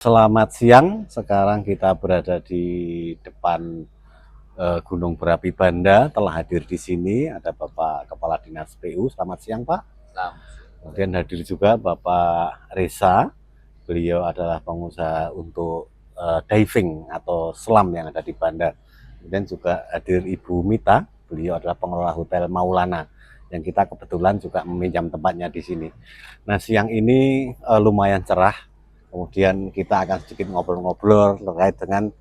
Selamat siang, sekarang kita berada di depan Gunung Berapi Banda. Telah hadir di sini ada Bapak Kepala Dinas PU. Selamat siang Pak. Selamat. Kemudian hadir juga Bapak Reza. Beliau adalah pengusaha untuk diving atau selam yang ada di Banda. Kemudian juga hadir Ibu Mita. Beliau adalah pengelola Hotel Maulana yang kita kebetulan juga meminjam tempatnya di sini. Nah, siang ini lumayan cerah. Kemudian kita akan sedikit ngobrol-ngobrol terkait dengan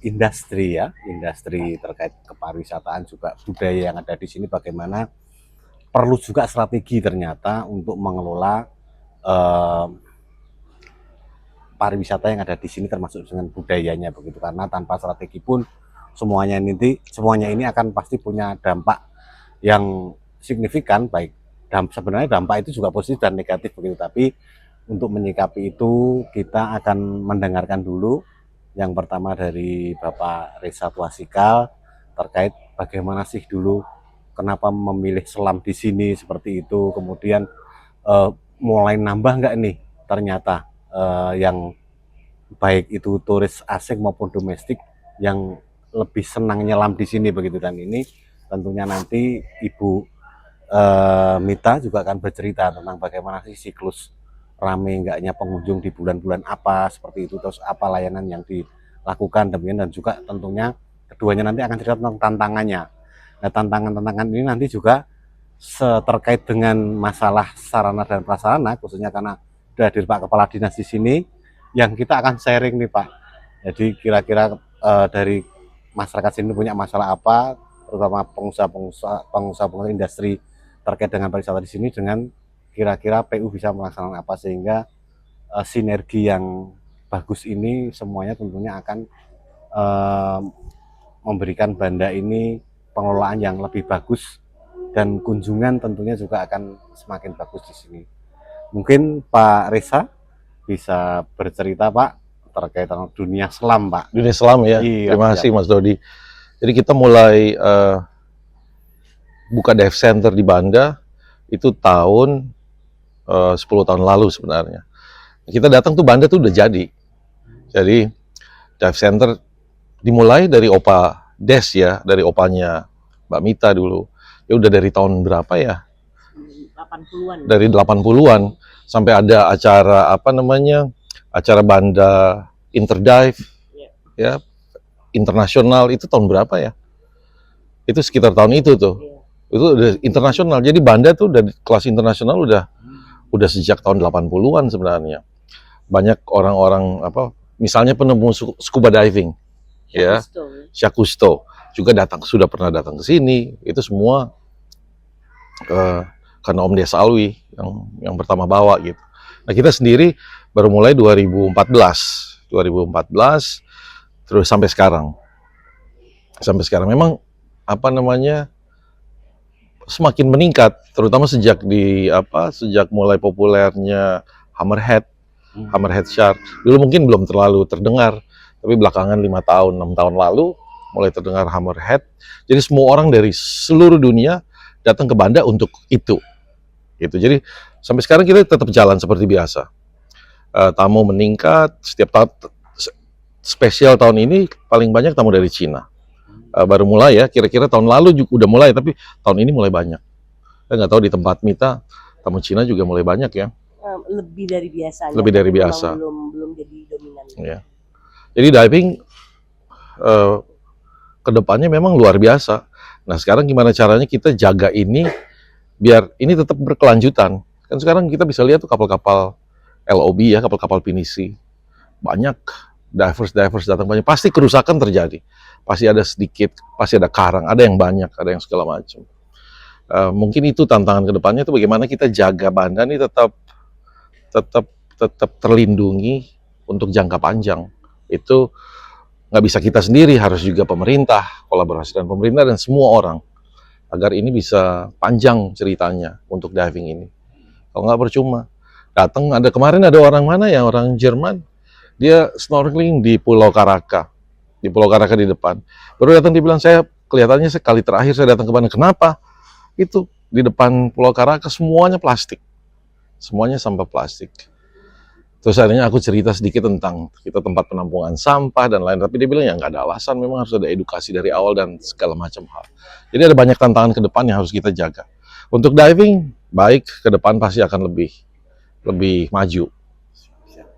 industri ya, industri terkait kepariwisataan juga budaya yang ada di sini. Bagaimana perlu juga strategi ternyata untuk mengelola eh, pariwisata yang ada di sini termasuk dengan budayanya begitu, karena tanpa strategi pun semuanya ini akan pasti punya dampak yang signifikan. Baik, sebenarnya dampak itu juga positif dan negatif begitu, tapi untuk menyikapi itu kita akan mendengarkan dulu yang pertama dari Bapak Reza Tuasikal terkait bagaimana sih dulu kenapa memilih selam di sini seperti itu, kemudian eh, mulai nambah nggak nih ternyata yang baik itu turis asing maupun domestik yang lebih senang nyelam di sini begitu. Dan ini tentunya nanti Ibu Mita juga akan bercerita tentang bagaimana sih siklus rame enggaknya pengunjung di bulan-bulan apa seperti itu, terus apa layanan yang dilakukan demikian, dan juga tentunya keduanya nanti akan cerita tentang tantangannya. Nah, tantangan-tantangan ini nanti juga terkait dengan masalah sarana dan prasarana, khususnya karena sudah hadir Pak Kepala Dinas di sini, yang kita akan sharing nih Pak. Jadi kira-kira dari masyarakat sini punya masalah apa, terutama pengusaha industri terkait dengan pariwisata di sini, dengan kira-kira PU bisa melaksanakan apa sehingga sinergi yang bagus ini semuanya tentunya akan uh, memberikan Banda ini pengelolaan yang lebih bagus dan kunjungan tentunya juga akan semakin bagus di sini. Mungkin Pak Reza bisa bercerita Pak terkait dengan dunia selam Pak. Dunia selam ya. Iya, Terima siap. kasih Mas Dodi. Jadi kita mulai buka dive center di Banda itu tahun 10 tahun lalu sebenarnya. Kita datang tuh Banda tuh udah jadi. Jadi dive center dimulai dari Opa Des ya, dari opanya Mbak Mita dulu. Ya udah dari tahun berapa ya? 80-an. Dari 80-an sampai ada acara apa namanya? Acara Banda Interdive ya, internasional itu tahun berapa ya? Itu sekitar tahun itu tuh. Itu udah internasional. Jadi Banda tuh dari kelas internasional udah sejak tahun 80-an sebenarnya. Banyak orang-orang apa misalnya penemu scuba diving ya, Jacques Cousteau juga sudah pernah datang ke sini. Itu semua karena Om Des Alwi yang pertama bawa gitu. Nah, kita sendiri baru mulai 2014 terus sampai sekarang. Sampai sekarang memang apa namanya semakin meningkat, terutama sejak mulai populernya hammerhead shark. Dulu mungkin belum terlalu terdengar, tapi belakangan 6 tahun lalu mulai terdengar hammerhead. Jadi semua orang dari seluruh dunia datang ke Banda untuk itu. Jadi sampai sekarang kita tetap jalan seperti biasa. Tamu meningkat setiap tahun. Spesial tahun ini paling banyak tamu dari Cina. Baru mulai ya, kira-kira tahun lalu juga udah mulai, tapi tahun ini mulai banyak. Saya nggak tahu di tempat Mita, tamu Cina juga mulai banyak ya. Lebih dari biasanya. Lebih dari biasa. Belum jadi dominan. Ya. Jadi diving kedepannya memang luar biasa. Nah, sekarang gimana caranya kita jaga ini biar ini tetap berkelanjutan. Kan sekarang kita bisa lihat tuh kapal-kapal LOB ya, kapal-kapal pinisi. Banyak divers datang banyak, pasti kerusakan terjadi. Pasti ada sedikit, pasti ada karang, ada yang banyak, ada yang segala macam. Mungkin itu tantangan kedepannya tuh bagaimana kita jaga Banda ini tetap terlindungi untuk jangka panjang. Itu nggak bisa kita sendiri, harus juga pemerintah, kolaborasi dengan pemerintah dan semua orang agar ini bisa panjang ceritanya untuk diving ini. Kalau nggak percuma. Kemarin ada orang mana ya, orang Jerman, dia snorkeling di Pulau Karaka di depan. Baru datang dia bilang, kelihatannya sekali terakhir saya datang ke Banda. Kenapa? Itu di depan Pulau Karaka semuanya plastik. Semuanya sampah plastik. Terus akhirnya aku cerita sedikit tentang kita tempat penampungan sampah dan lain, tapi dia bilang ya nggak ada alasan, memang harus ada edukasi dari awal dan segala macam hal. Jadi ada banyak tantangan ke depan yang harus kita jaga. Untuk diving, baik, ke depan pasti akan lebih maju.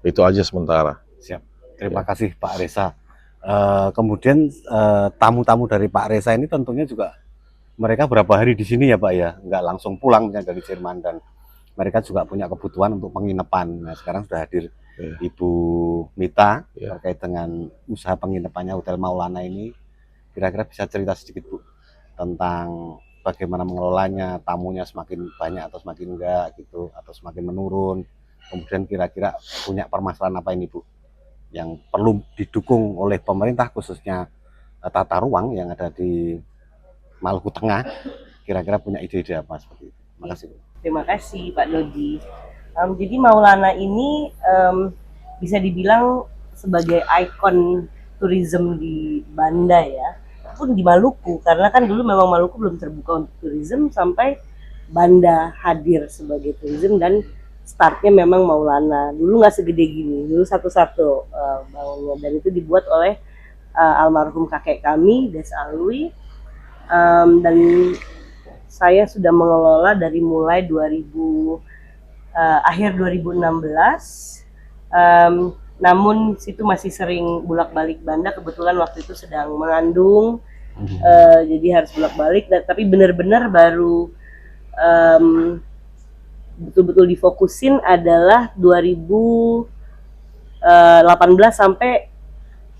Itu aja sementara. Siap. Terima kasih Pak Reza. Kemudian tamu-tamu dari Pak Reza ini tentunya juga mereka berapa hari di sini ya Pak ya, nggak langsung pulang misalnya dari Jerman, dan mereka juga punya kebutuhan untuk penginapan. Nah sekarang sudah hadir Ibu Mita terkait dengan usaha penginapannya Hotel Maulana ini. Kira-kira bisa cerita sedikit Bu tentang bagaimana mengelolanya, tamunya semakin banyak atau semakin enggak gitu, atau semakin menurun. Kemudian kira-kira punya permasalahan apa ini Bu yang perlu didukung oleh pemerintah, khususnya tata ruang yang ada di Maluku Tengah. Kira-kira punya ide-ide apa seperti itu. Terima kasih Bu. Terima kasih Pak Dodi. Jadi Maulana ini bisa dibilang sebagai ikon tourism di Banda ya, pun di Maluku, karena kan dulu memang Maluku belum terbuka untuk tourism sampai Banda hadir sebagai tourism, dan startnya memang Maulana. Dulu nggak segede gini, dulu satu-satu bangunnya, dan itu dibuat oleh almarhum kakek kami Des Alwi, dan saya sudah mengelola dari mulai akhir 2016. Namun situ masih sering bolak-balik Banda, kebetulan waktu itu sedang mengandung, jadi harus bolak-balik. Tapi benar-benar baru betul-betul difokusin adalah 2018 sampai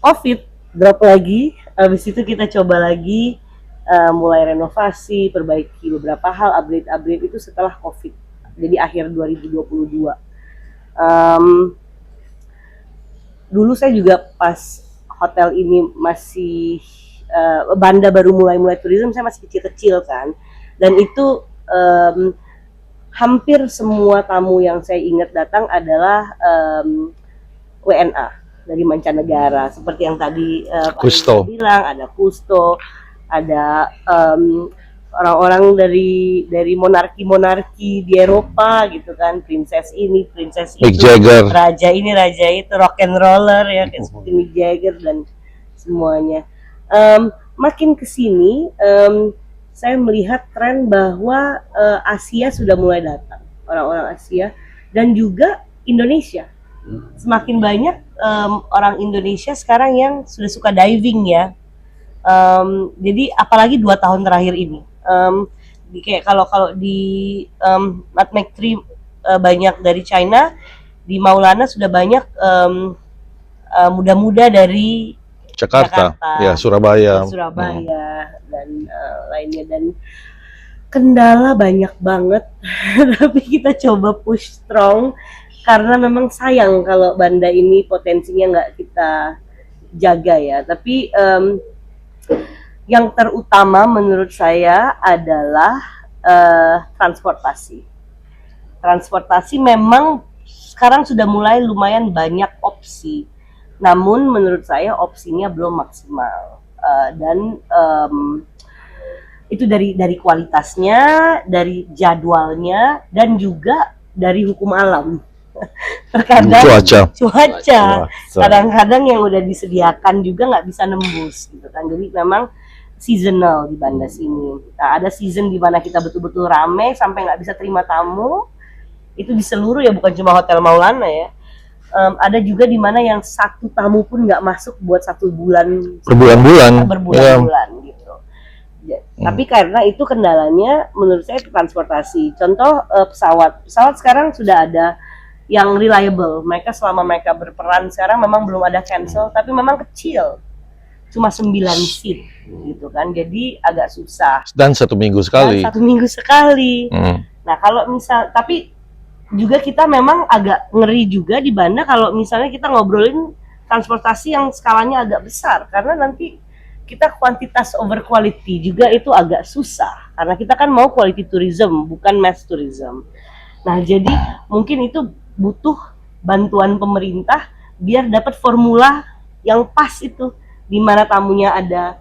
COVID drop lagi. Habis itu kita coba lagi mulai renovasi, perbaiki beberapa hal, upgrade itu setelah COVID. Jadi akhir 2022. Dulu saya juga pas hotel ini masih Banda baru mulai tourism, saya masih kecil-kecil kan. Dan itu hampir semua tamu yang saya ingat datang adalah WNA dari mancanegara, seperti yang tadi Pak Reza bilang, ada Kusto, ada orang-orang dari monarki di Eropa gitu kan, princess ini, princess itu, Mick Jagger, raja ini, raja itu, rock and roller ya, kayak seperti Mick Jagger dan semuanya. Makin kesini saya melihat tren bahwa Asia sudah mulai datang, orang-orang Asia, dan juga Indonesia. Semakin banyak orang Indonesia sekarang yang sudah suka diving ya. Jadi apalagi 2 tahun terakhir ini, kayak kalau di Nutmeg Tree banyak dari China, di Maulana sudah banyak muda-muda dari Jakarta, ya Surabaya, dan lainnya, dan kendala banyak banget. Tapi kita coba push strong karena memang sayang kalau Banda ini potensinya nggak kita jaga ya. Tapi yang terutama menurut saya adalah transportasi. Transportasi memang sekarang sudah mulai lumayan banyak opsi, namun menurut saya opsinya belum maksimal, dan itu dari kualitasnya, dari jadwalnya, dan juga dari hukum alam. Terkadang cuaca kadang-kadang yang udah disediakan juga nggak bisa nembus gitu kan. Jadi memang seasonal di Banda sini. Nah, ada season di mana kita betul-betul rame sampai nggak bisa terima tamu. Itu di seluruh ya, bukan cuma Hotel Maulana ya. Ada juga di mana yang 1 tamu pun nggak masuk buat 1 bulan, berbulan-bulan gitu. Tapi karena itu kendalanya menurut saya transportasi. Contoh pesawat sekarang sudah ada yang reliable. Mereka selama mereka berperan sekarang memang belum ada cancel, tapi memang kecil, cuma 9 seat gitu kan. Jadi agak susah. Dan 1 minggu sekali. Nah kalau misal, tapi juga kita memang agak ngeri juga di Banda kalau misalnya kita ngobrolin transportasi yang skalanya agak besar, karena nanti kita kuantitas over quality juga itu agak susah, karena kita kan mau quality tourism bukan mass tourism. Nah jadi mungkin itu butuh bantuan pemerintah biar dapat formula yang pas itu, di mana tamunya ada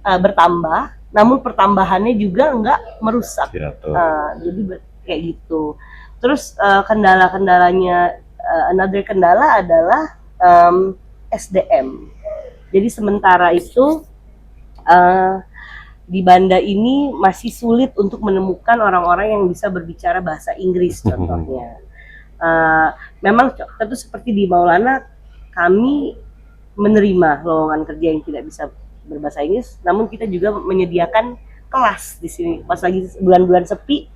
bertambah, namun pertambahannya juga nggak merusak. Jadi kayak gitu. Terus kendala-kendalanya another kendala adalah SDM. Jadi sementara itu di Banda ini masih sulit untuk menemukan orang-orang yang bisa berbicara bahasa Inggris contohnya. Memang tentu seperti di Maulana, kami menerima lowongan kerja yang tidak bisa berbahasa Inggris, namun kita juga menyediakan kelas di sini. Pas lagi bulan-bulan sepi,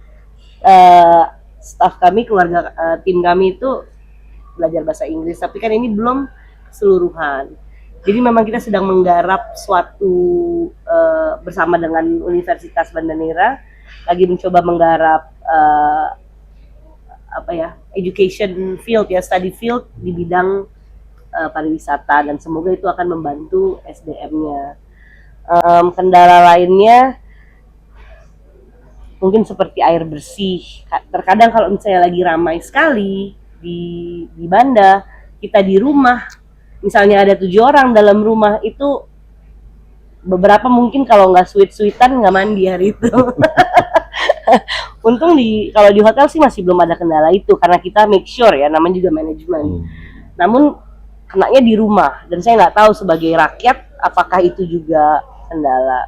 staf kami, keluarga tim kami itu belajar bahasa Inggris, tapi kan ini belum keseluruhan. Jadi memang kita sedang menggarap suatu bersama dengan Universitas Banda Neira, lagi mencoba menggarap education field ya, study field di bidang pariwisata, dan semoga itu akan membantu SDM-nya. Kendala lainnya mungkin seperti air bersih. Terkadang kalau misalnya lagi ramai sekali di Banda, kita di rumah, misalnya ada 7 orang dalam rumah, itu beberapa mungkin kalau nggak sweet-sweetan nggak mandi hari itu. Untung kalau di hotel sih masih belum ada kendala itu, karena kita make sure ya, namanya juga manajemen. Namun kenanya di rumah, dan saya nggak tahu sebagai rakyat apakah itu juga kendala.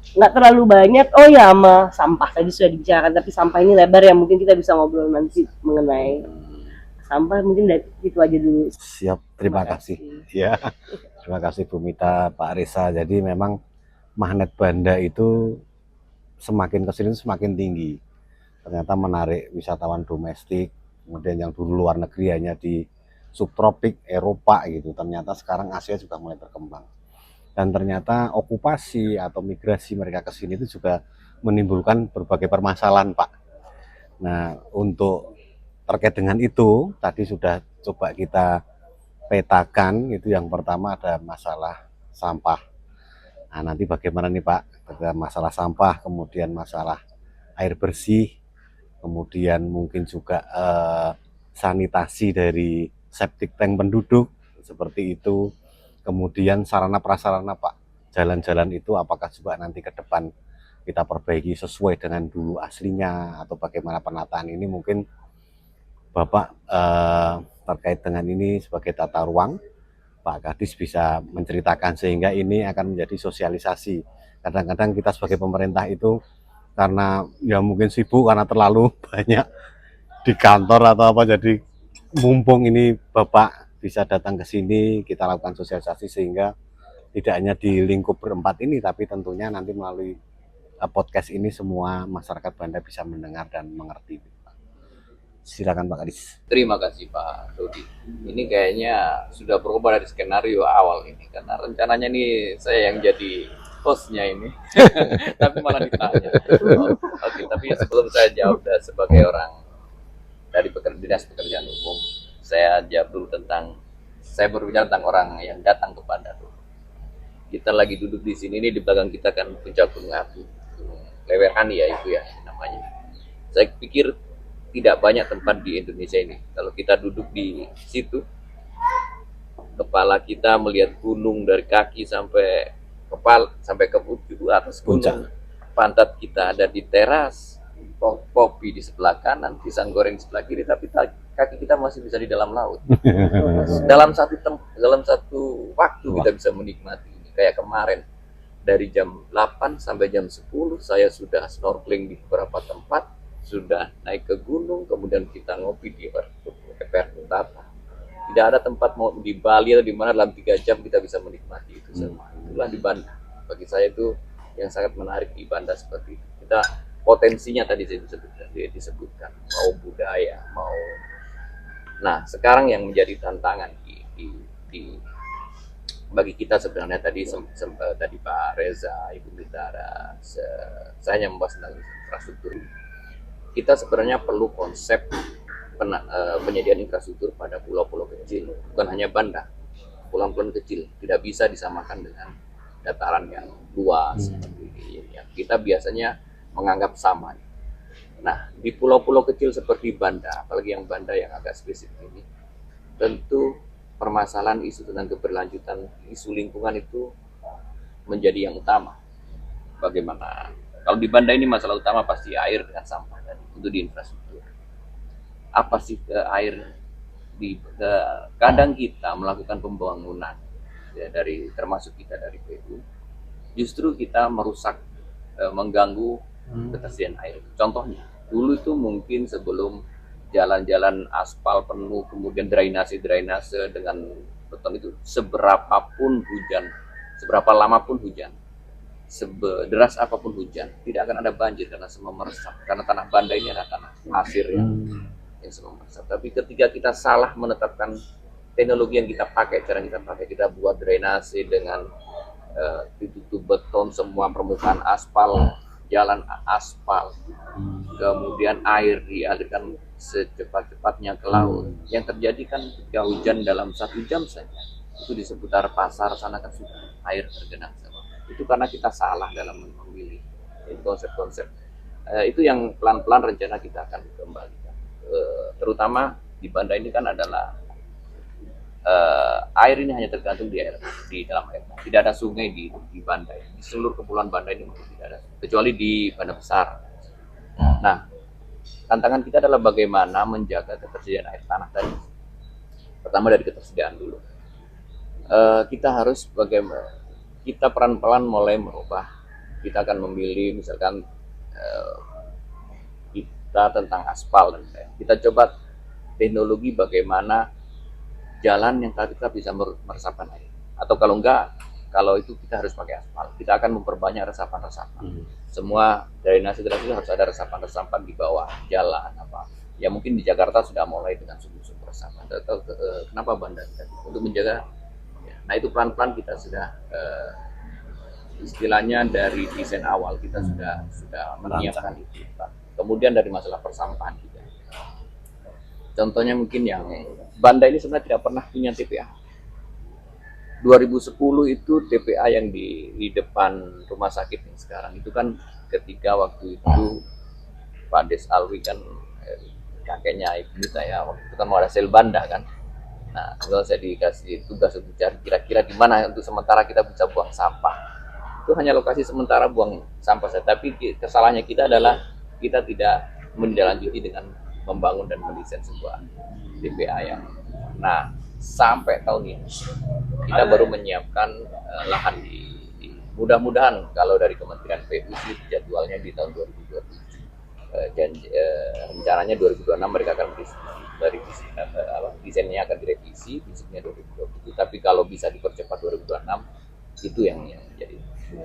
Nggak terlalu banyak, sama sampah tadi sudah dibicarakan, tapi sampah ini lebar ya, mungkin kita bisa ngobrol nanti mengenai sampah. Mungkin itu aja dulu. Siap, terima kasih. Ya, terima kasih Bu Mita, Pak Reza. Jadi memang magnet Banda itu semakin kesini semakin tinggi. Ternyata menarik wisatawan domestik, kemudian yang dulu luar negeri hanya di subtropik Eropa gitu. Ternyata sekarang Asia juga mulai berkembang. Dan ternyata okupasi atau migrasi mereka ke sini itu juga menimbulkan berbagai permasalahan, Pak. Nah, untuk terkait dengan itu, tadi sudah coba kita petakan. Itu yang pertama ada masalah sampah. Nah, nanti bagaimana nih Pak? Ada masalah sampah, kemudian masalah air bersih, kemudian mungkin juga sanitasi dari septic tank penduduk, seperti itu. Kemudian sarana prasarana Pak, jalan-jalan itu apakah juga nanti ke depan kita perbaiki sesuai dengan dulu aslinya, atau bagaimana penataan ini. Mungkin Bapak terkait dengan ini sebagai tata ruang, Pak Kadis bisa menceritakan, sehingga ini akan menjadi sosialisasi. Kadang-kadang kita sebagai pemerintah itu karena ya mungkin sibuk, karena terlalu banyak di kantor atau apa, jadi mumpung ini Bapak bisa datang ke sini, kita lakukan sosialisasi, sehingga tidak hanya di lingkup berempat ini, tapi tentunya nanti melalui podcast ini semua masyarakat Banda bisa mendengar dan mengerti. Silakan Pak Kadis. Terima kasih Pak Dodi. Ini kayaknya sudah berubah dari skenario awal ini, karena rencananya nih saya yang jadi hostnya ini, tapi malah ditanya. Oke, tapi sebelum saya jawab sebagai orang dari Dinas Pekerjaan Umum, saya jawab dulu saya berbicara tentang orang yang datang ke Banda dulu. Kita lagi duduk di sini, ini di belakang kita kan puncak Gunung Api, Lewerhani ya itu ya namanya. Saya pikir tidak banyak tempat di Indonesia ini, kalau kita duduk di situ, kepala kita melihat gunung dari kaki sampai kepala, sampai ke atas gunung. Pantat kita ada di teras, kopi di sebelah kanan, pisang goreng di sebelah kiri, tapi kaki kita masih bisa di dalam laut. dalam satu waktu kita bisa menikmati ini. Kayak kemarin dari jam 8 sampai jam 10 saya sudah snorkeling di beberapa tempat, sudah naik ke gunung, kemudian kita ngopi di Perkutata. Tidak ada tempat mau di Bali atau di mana dalam 3 jam kita bisa menikmati itu semua. Itulah di Banda. Bagi saya itu yang sangat menarik di Banda seperti itu. Kita potensinya tadi saya disebutkan, mau budaya, mau. Nah, sekarang yang menjadi tantangan bagi kita sebenarnya tadi Pak Reza, Ibu Mitara, saya hanya membahas tentang infrastruktur. Kita sebenarnya perlu konsep penyediaan infrastruktur pada pulau-pulau kecil, bukan hanya Banda, pulau-pulau kecil tidak bisa disamakan dengan dataran yang luas seperti ini. Kita biasanya menganggap sama. Nah, di pulau-pulau kecil seperti Banda, apalagi yang Banda yang agak spesifik ini, tentu permasalahan isu tentang keberlanjutan, isu lingkungan itu menjadi yang utama. Bagaimana? Kalau di Banda ini masalah utama pasti air dengan sampah tadi, itu di infrastruktur. apa sih air kadang kita melakukan pembangunan ya, termasuk kita dari PU, justru kita merusak, mengganggu ketersediaan air. Contohnya, dulu itu mungkin sebelum jalan-jalan aspal penuh, kemudian drainase dengan beton itu, seberapapun hujan, seberapa lama pun hujan, sederas apapun hujan, tidak akan ada banjir karena semua meresap. Karena tanah Banda ini adalah tanah pasir yang semua meresap. Tapi ketika kita salah menetapkan teknologi yang kita pakai, cara kita pakai, kita buat drainase dengan ditutup beton semua permukaan aspal, jalan aspal, kemudian air dialirkan secepat-cepatnya ke laut. Yang terjadi kan ketika hujan dalam 1 jam saja, itu di seputar pasar sana kan sudah air tergenang semua. Itu karena kita salah dalam memilih konsep-konsep. Itu yang pelan-pelan rencana kita akan kembalikan. Terutama di Banda ini kan adalah air ini hanya tergantung di dalam air. Tidak ada sungai di Banda ini. Di seluruh kepulauan Banda ini mungkin tidak ada, kecuali di Banda Besar. Nah, tantangan kita adalah bagaimana menjaga ketersediaan air tanah tadi. Pertama dari ketersediaan dulu. Kita harus bagaimana? Kita pelan-pelan mulai merubah. Kita akan memilih misalkan kita tentang aspal dan kita coba teknologi bagaimana jalan yang kita bisa meresapkan air. Atau kalau enggak, kalau itu kita harus pakai aspal. Kita akan memperbanyak resapan-resapan. Semua drainase harus ada resapan-resapan di bawah jalan apa. Ya mungkin di Jakarta sudah mulai dengan sumber-sumber resapan. Atau kenapa Banda untuk menjaga. Nah itu pelan-pelan kita sudah istilahnya dari desain awal kita sudah menyiapkan itu. Kemudian dari masalah persampahan juga. Contohnya mungkin yang Banda ini sebenarnya tidak pernah punya TPA. 2010 itu TPA yang di depan rumah sakit yang sekarang itu kan ketika waktu itu Pak Des Alwi kan kakeknya ibu saya waktu itu kan mau ada sel Banda kan. Nah, kalau saya dikasih tugas untuk cari kira-kira di mana untuk sementara kita bisa buang sampah. Itu hanya lokasi sementara buang sampah saja. Tapi kesalahannya kita adalah kita tidak menindaklanjuti dengan membangun dan mendesain sebuah TPA yang. Nah, sampai tahun ini kita baru menyiapkan lahan di mudah-mudahan kalau dari Kementerian PU jadwalnya di tahun 2027. Rencananya 2026 mereka akan merevisi, desainnya akan direvisi, fisiknya 2027. Tapi kalau bisa dipercepat 2026 itu yang jadi.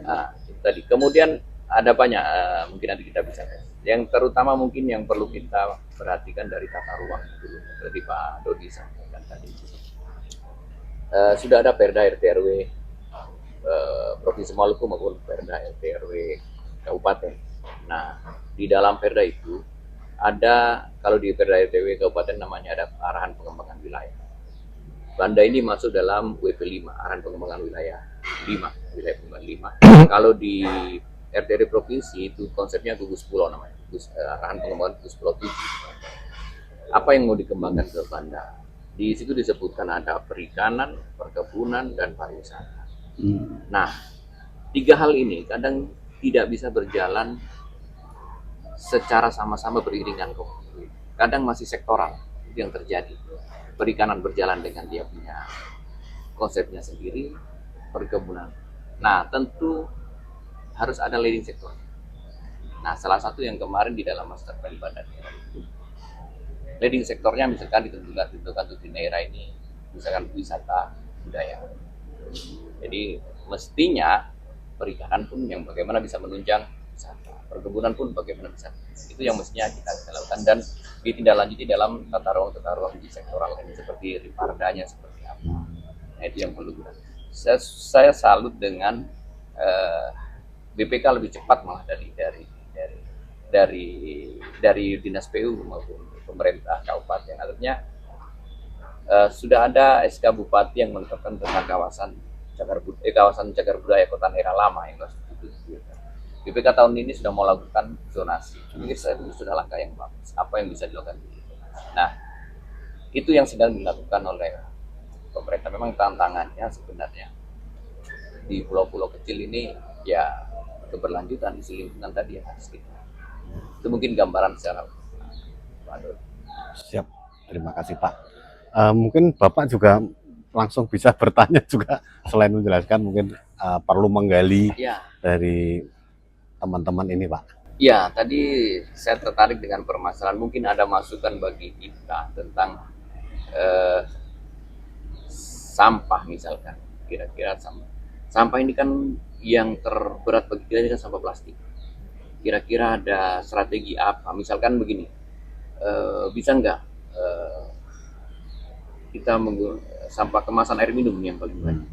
Nah, itu tadi. Kemudian ada banyak mungkin nanti kita bisa. Yang terutama mungkin yang perlu kita perhatikan dari tata ruang dulu, tadi Pak Dodi sampaikan tadi. Sudah ada Perda RT/RW Provinsi Maluku maupun Perda RT/RW Kabupaten. Nah, di dalam Perda itu ada, kalau di Perda RT/RW Kabupaten namanya ada arahan pengembangan wilayah. Banda ini masuk dalam WP5, arahan pengembangan wilayah 5, wilayah pengembangan 5. Kalau di RT/RW Provinsi itu konsepnya gugus pulau namanya, arahan pengembangan gugus pulau 7. Apa yang mau dikembangkan ke Banda? Di situ disebutkan ada perikanan, perkebunan, dan pariwisata. Nah, 3 hal ini kadang tidak bisa berjalan secara sama-sama beriringan kok. Kadang masih sektoral, itu yang terjadi. Perikanan berjalan dengan dia punya konsepnya sendiri, perkebunan. Nah, tentu harus ada leading sektor. Nah, salah satu yang kemarin di dalam master plan Banda itu, leading sektornya misalkan ditentukan di daerah ini, misalkan wisata budaya. Jadi mestinya perikanan pun yang bagaimana bisa menunjang wisata, perkebunan pun bagaimana bisa. Itu yang mestinya kita lakukan dan ditindaklanjuti dalam tata ruang di sektoral ini seperti Ripardanya seperti apa. Nah, itu yang perlu kita. Saya salut dengan BPK lebih cepat malah dari Dinas PU maupun pemerintah kabupaten. Artinya sudah ada SK Bupati yang menetapkan tentang kawasan cagar budaya Kota Daerah Lama yang itu. BPK tahun ini sudah mau lakukan zonasi. Ini saya sudah langkah yang bagus. Apa yang bisa dilakukan? Nah, itu yang sedang dilakukan oleh pemerintah. Memang tantangannya sebenarnya di pulau-pulau kecil ini ya keberlanjutan isu lingkungan tadi yang harus kita. Itu mungkin gambaran secara Siap, terima kasih Pak. Mungkin Bapak juga langsung bisa bertanya juga selain menjelaskan mungkin perlu menggali Ya, dari teman-teman ini Pak. ya, tadi saya tertarik dengan permasalahan. Mungkin ada masukan bagi kita tentang sampah misalkan. Kira-kira sampah. Sampah ini kan yang terberat bagi kita ini kan sampah plastik. Kira-kira ada strategi apa? Misalkan begini, bisa nggak kita menggunakan sampah kemasan air minum yang paling banyak?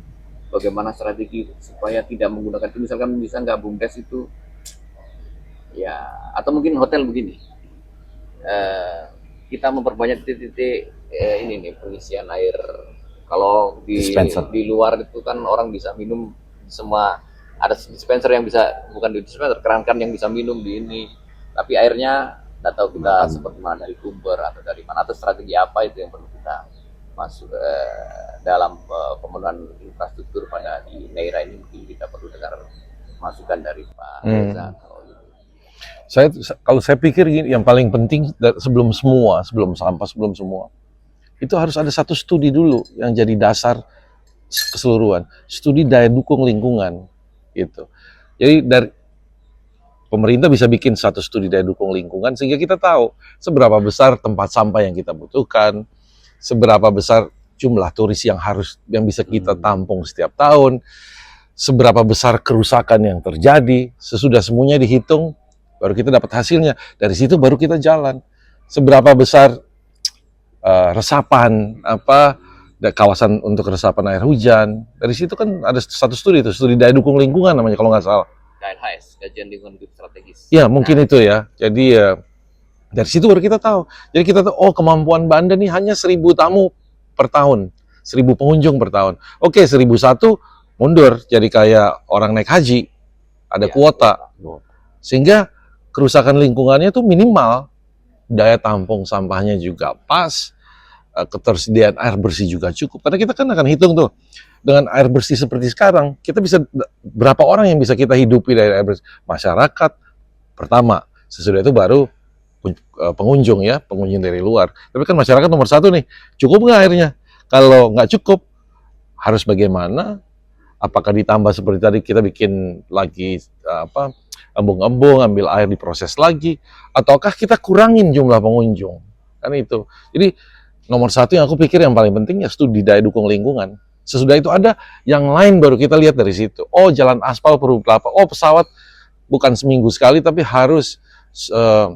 Bagaimana strategi supaya tidak menggunakan itu? Misalkan bisa nggak BUMDes itu ya, atau mungkin hotel begini, kita memperbanyak titik-titik ini nih pengisian air. Kalau Dispenser. di luar itu kan orang bisa minum semua, ada dispenser yang bisa, bukan di dispenser, keran-keran yang bisa minum di ini, tapi airnya nggak tahu kita seperti mana, dari sumber atau dari mana, atau strategi apa itu yang perlu kita masuk dalam pemenuhan infrastruktur pada di Neira ini. Mungkin kita perlu dengar masukan dari Pak Reza. Kalau saya pikir gini, yang paling penting sebelum sampah, sebelum semua, itu harus ada satu studi dulu yang jadi dasar keseluruhan, studi daya dukung lingkungan, gitu. Jadi dari pemerintah bisa bikin satu studi daya dukung lingkungan sehingga kita tahu seberapa besar tempat sampah yang kita butuhkan, seberapa besar jumlah turis yang bisa kita tampung setiap tahun, seberapa besar kerusakan yang terjadi. Sesudah semuanya dihitung, baru kita dapat hasilnya. Dari situ baru kita jalan. Seberapa besar resapan, kawasan untuk resapan air hujan. Dari situ kan ada satu studi itu, studi daya dukung lingkungan namanya kalau nggak salah. KLHS, Kajian Lingkungan Hidup Strategis. Ya mungkin itu ya. Jadi dari situ baru kita tahu. Jadi kita tahu, oh kemampuan Banda nih hanya 1.000 tamu per tahun, 1.000 pengunjung per tahun. Oke, 1.001 mundur, jadi kayak orang naik haji, ada kuota. Sehingga kerusakan lingkungannya tuh minimal, daya tampung sampahnya juga pas, ketersediaan air bersih juga cukup. Karena kita kan akan hitung tuh, dengan air bersih seperti sekarang, kita bisa berapa orang yang bisa kita hidupi dari air bersih? Masyarakat pertama, sesudah itu baru pengunjung ya, pengunjung dari luar. Tapi kan masyarakat nomor satu nih, cukup nggak airnya? Kalau nggak cukup, harus bagaimana? Apakah ditambah seperti tadi kita bikin lagi embung-embung, ambil air diproses lagi, ataukah kita kurangin jumlah pengunjung? Kan itu. Jadi nomor satu yang aku pikir yang paling penting ya studi daya dukung lingkungan. Sesudah itu ada yang lain baru kita lihat dari situ. Oh jalan aspal perlu berapa? Oh pesawat bukan seminggu sekali tapi harus 1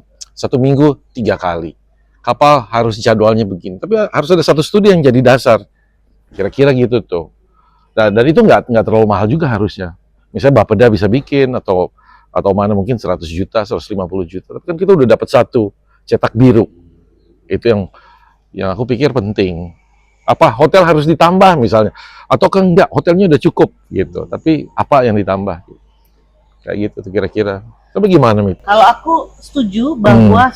minggu 3 kali. Kapal harus jadwalnya begini. Tapi harus ada satu studi yang jadi dasar. Kira-kira gitu tuh. Dan itu nggak terlalu mahal juga harusnya. Misalnya Bapeda bisa bikin atau mana mungkin 100 juta, 150 juta. Tapi kan kita udah dapat satu cetak biru. Itu yang aku pikir penting. Apa hotel harus ditambah misalnya? Atau kan enggak, hotelnya udah cukup gitu. Tapi apa yang ditambah? Kayak gitu tuh kira-kira. Tapi gimana, Mit? Kalau aku setuju bahwa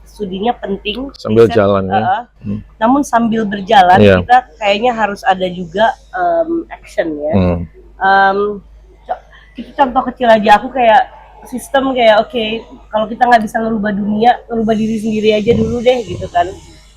studinya penting Sambil riset, jalan ya. Namun sambil berjalan kita kayaknya harus ada juga action ya. Kita contoh kecil aja, aku kayak sistem kayak oke, kalau kita nggak bisa ngerubah dunia, ngerubah diri sendiri aja dulu deh gitu kan.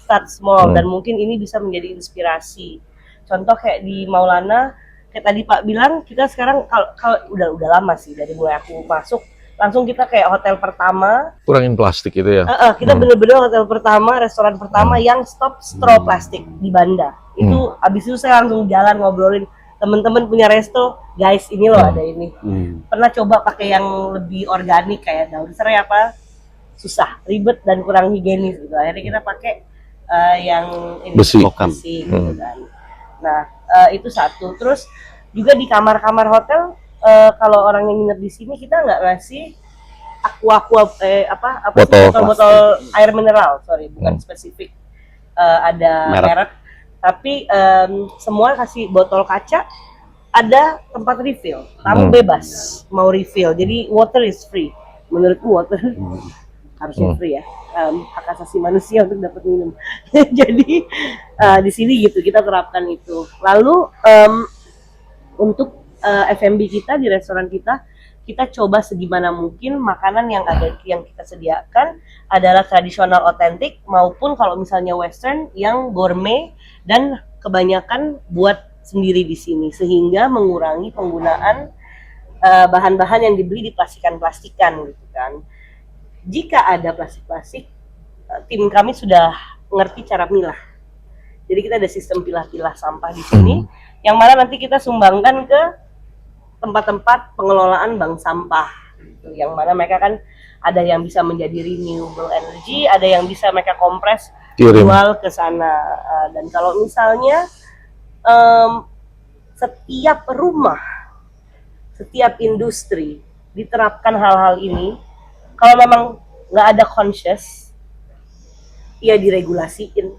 Start small dan mungkin ini bisa menjadi inspirasi. Contoh kayak di Maulana, kayak tadi Pak bilang, kita sekarang kalau udah lama sih dari mulai aku masuk, langsung kita kayak hotel pertama. Kurangin plastik itu ya. Kita bener-bener hotel pertama, restoran pertama yang stop straw plastik di Banda. Itu abis itu saya langsung jalan ngobrolin teman-teman punya resto, guys ini loh ada ini. Pernah coba pakai yang lebih organik kayak daun serai apa, susah, ribet dan kurang higienis gitu. Akhirnya kita pakai yang ini, besi gitu kan. Nah itu satu. Terus juga di kamar-kamar hotel, kalau orang yang nginep di sini kita nggak ngasih botol air mineral, bukan spesifik ada merek. Tapi semua kasih botol kaca, ada tempat refill, tamu bebas mau refill, jadi water is free. Menurutku water harusnya free ya, hak asasi manusia untuk dapat minum. Jadi di sini gitu kita terapkan itu. Lalu untuk F&B kita di restoran kita kita coba segimana mungkin makanan yang ada yang kita sediakan adalah tradisional otentik maupun kalau misalnya western yang gourmet dan kebanyakan buat sendiri di sini sehingga mengurangi penggunaan bahan-bahan yang dibeli di plastikan gitu kan. Jika ada plastik-plastik, tim kami sudah ngerti cara milah. Jadi kita ada sistem pilah-pilah sampah di sini yang mana nanti kita sumbangkan ke tempat-tempat pengelolaan bank sampah gitu. Yang mana mereka kan ada yang bisa menjadi renewable energy, ada yang bisa mereka kompres jual ke sana. Dan kalau misalnya setiap rumah, setiap industri diterapkan hal-hal ini, kalau memang nggak ada conscious, ya diregulasiin,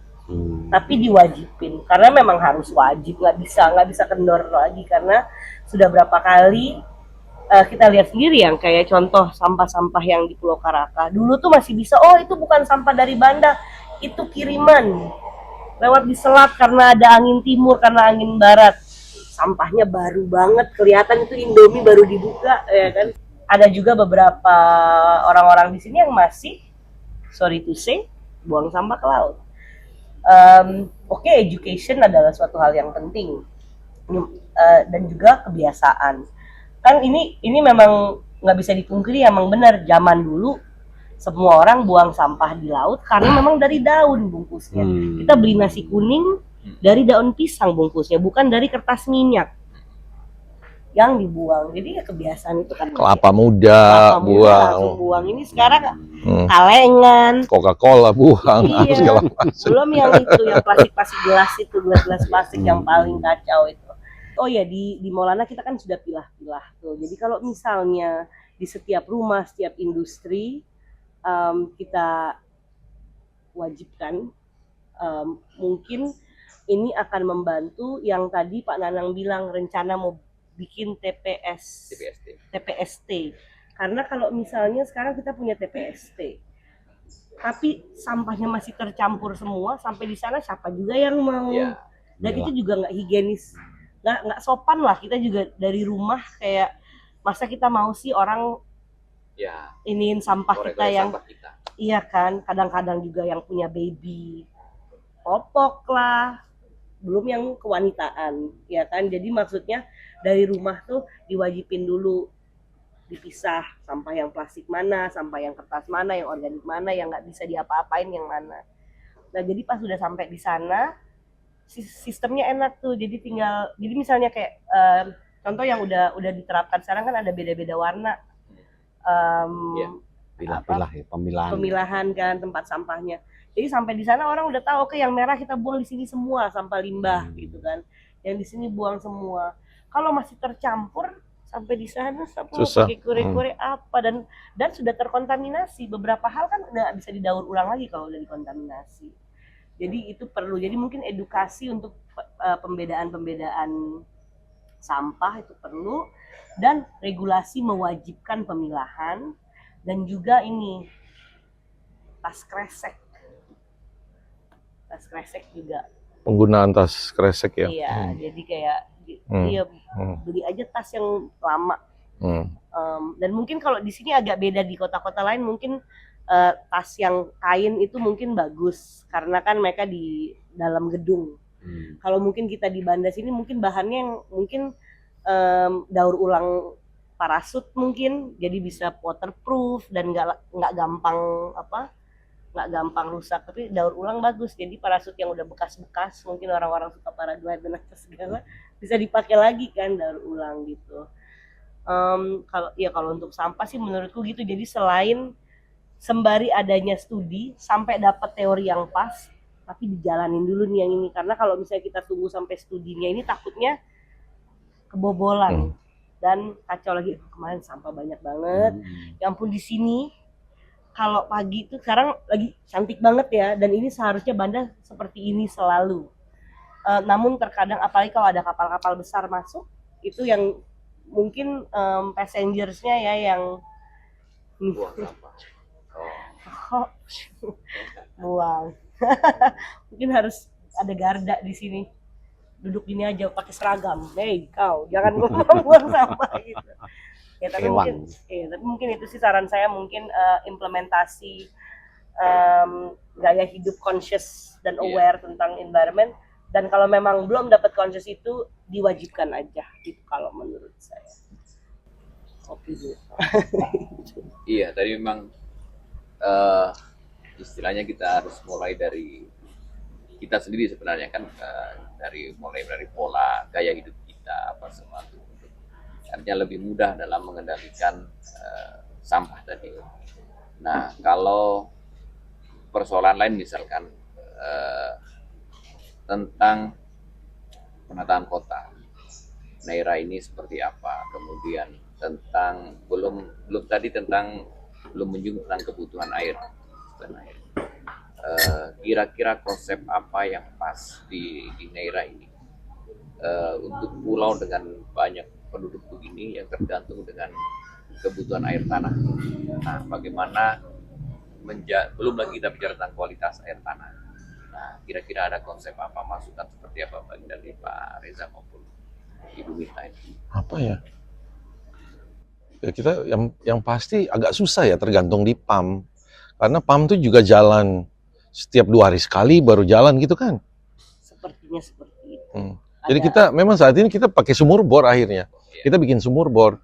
tapi diwajibin, karena memang harus wajib, nggak bisa kendor lagi, karena sudah berapa kali kita lihat sendiri yang kayak contoh sampah-sampah yang di Pulau Karaka, dulu tuh masih bisa, oh itu bukan sampah dari Banda, itu kiriman lewat di selat karena ada angin timur, karena angin barat, sampahnya baru banget, kelihatan itu Indomie baru dibuka, ya kan. Ada juga beberapa orang-orang di sini yang masih, sorry to say, buang sampah ke laut. Oke, education adalah suatu hal yang penting, dan juga kebiasaan. Kan ini memang nggak bisa dipungkiri, emang benar zaman dulu semua orang buang sampah di laut karena memang dari daun bungkusnya. Kita beli nasi kuning dari daun pisang bungkusnya, bukan dari kertas minyak yang dibuang. Jadi ya kebiasaan itu kan. Kelapa muda buang. Ini sekarang kalengan, Coca-Cola buang, iya. segala macam. Belum yang itu, yang plastik gelas itu, gelas plastik yang paling kacau itu. Oh ya, di Maulana kita kan sudah pilah-pilah tuh. Jadi kalau misalnya di setiap rumah, setiap industri kita wajibkan, mungkin ini akan membantu yang tadi Pak Nanang bilang rencana mau bikin TPST. Karena kalau misalnya sekarang kita punya TPST, tapi sampahnya masih tercampur semua, sampai di sana siapa juga yang mau? Ya. Dan itu juga nggak higienis, nggak sopan lah. Kita juga dari rumah kayak, masa kita mau sih orang iniin sampah kita yang sampah kita. Iya kan, kadang-kadang juga yang punya baby popok lah, belum yang kewanitaan, ya kan. Jadi maksudnya dari rumah tuh diwajibin dulu dipisah, sampah yang plastik mana, sampah yang kertas mana, yang organik mana, yang nggak bisa diapa-apain yang mana. Nah jadi pas sudah sampai di sana, sistemnya enak tuh. Jadi misalnya kayak contoh yang udah diterapkan sekarang kan ada beda-beda warna. Pilah-pilah ya, pemilahan kan tempat sampahnya. Jadi sampai di sana orang udah tahu, oke yang merah kita buang di sini semua, sampah limbah gitu kan. Yang di sini buang semua. Kalau masih tercampur sampai di sana pakai kure-kure apa, dan sudah terkontaminasi. Beberapa hal kan udah bisa didaur ulang lagi kalau udah dikontaminasi. Jadi itu perlu. Jadi mungkin edukasi untuk pembedaan sampah itu perlu, dan regulasi mewajibkan pemilahan, dan juga ini tas kresek juga. Penggunaan tas kresek ya. Iya, jadi kayak beli aja tas yang lama. Dan mungkin kalau di sini agak beda, di kota-kota lain mungkin tas yang kain itu mungkin bagus karena kan mereka di dalam gedung. Kalau mungkin kita di Banda sini mungkin bahannya yang mungkin daur ulang parasut mungkin, jadi bisa waterproof dan nggak gampang rusak, tapi daur ulang bagus. Jadi parasut yang udah bekas-bekas, mungkin orang-orang suka paraglide dan segala, bisa dipakai lagi kan, daur ulang gitu. Kalau untuk sampah sih menurutku gitu. Jadi sembari adanya studi sampai dapat teori yang pas, tapi dijalanin dulu nih yang ini, karena kalau misalnya kita tunggu sampai studinya ini takutnya kebobolan dan kacau lagi. Kemarin sampah banyak banget. Ya ampun, di sini kalau pagi itu sekarang lagi cantik banget ya, dan ini seharusnya Banda seperti ini selalu. Namun terkadang apalagi kalau ada kapal-kapal besar masuk, itu yang mungkin passengersnya ya yang buang sampah. Buang. Mungkin harus ada garda di sini. Duduk gini aja pakai seragam. Hey, kau jangan buang sampah gitu. Ya, tapi Ewang. mungkin itu sih saran saya, mungkin implementasi gaya hidup conscious dan aware tentang environment, dan kalau memang belum dapat conscious itu diwajibkan aja gitu kalau menurut saya. Oke. Iya, tadi memang istilahnya kita harus mulai dari kita sendiri sebenarnya kan, mulai dari pola gaya hidup kita apa semua itu, artinya lebih mudah dalam mengendalikan sampah tadi. Nah, kalau persoalan lain misalkan tentang penataan kota, Neira ini seperti apa, kemudian tentang belum menyinggung tentang kebutuhan air. Kira-kira konsep apa yang pas di Neira ini untuk pulau dengan banyak penduduk begini yang tergantung dengan kebutuhan air tanah. Nah, bagaimana belum lagi kita bicara tentang kualitas air tanah. Nah, kira-kira ada konsep apa, masukan seperti apa bagi dari Pak Reza maupun Ibu Mita ini? Apa ya? Ya kita yang pasti agak susah ya, tergantung di PAM. Karena PAM itu juga jalan setiap 2 hari sekali baru jalan gitu kan. Sepertinya seperti itu. Jadi kita memang saat ini kita pakai sumur bor akhirnya. Kita bikin sumur bor.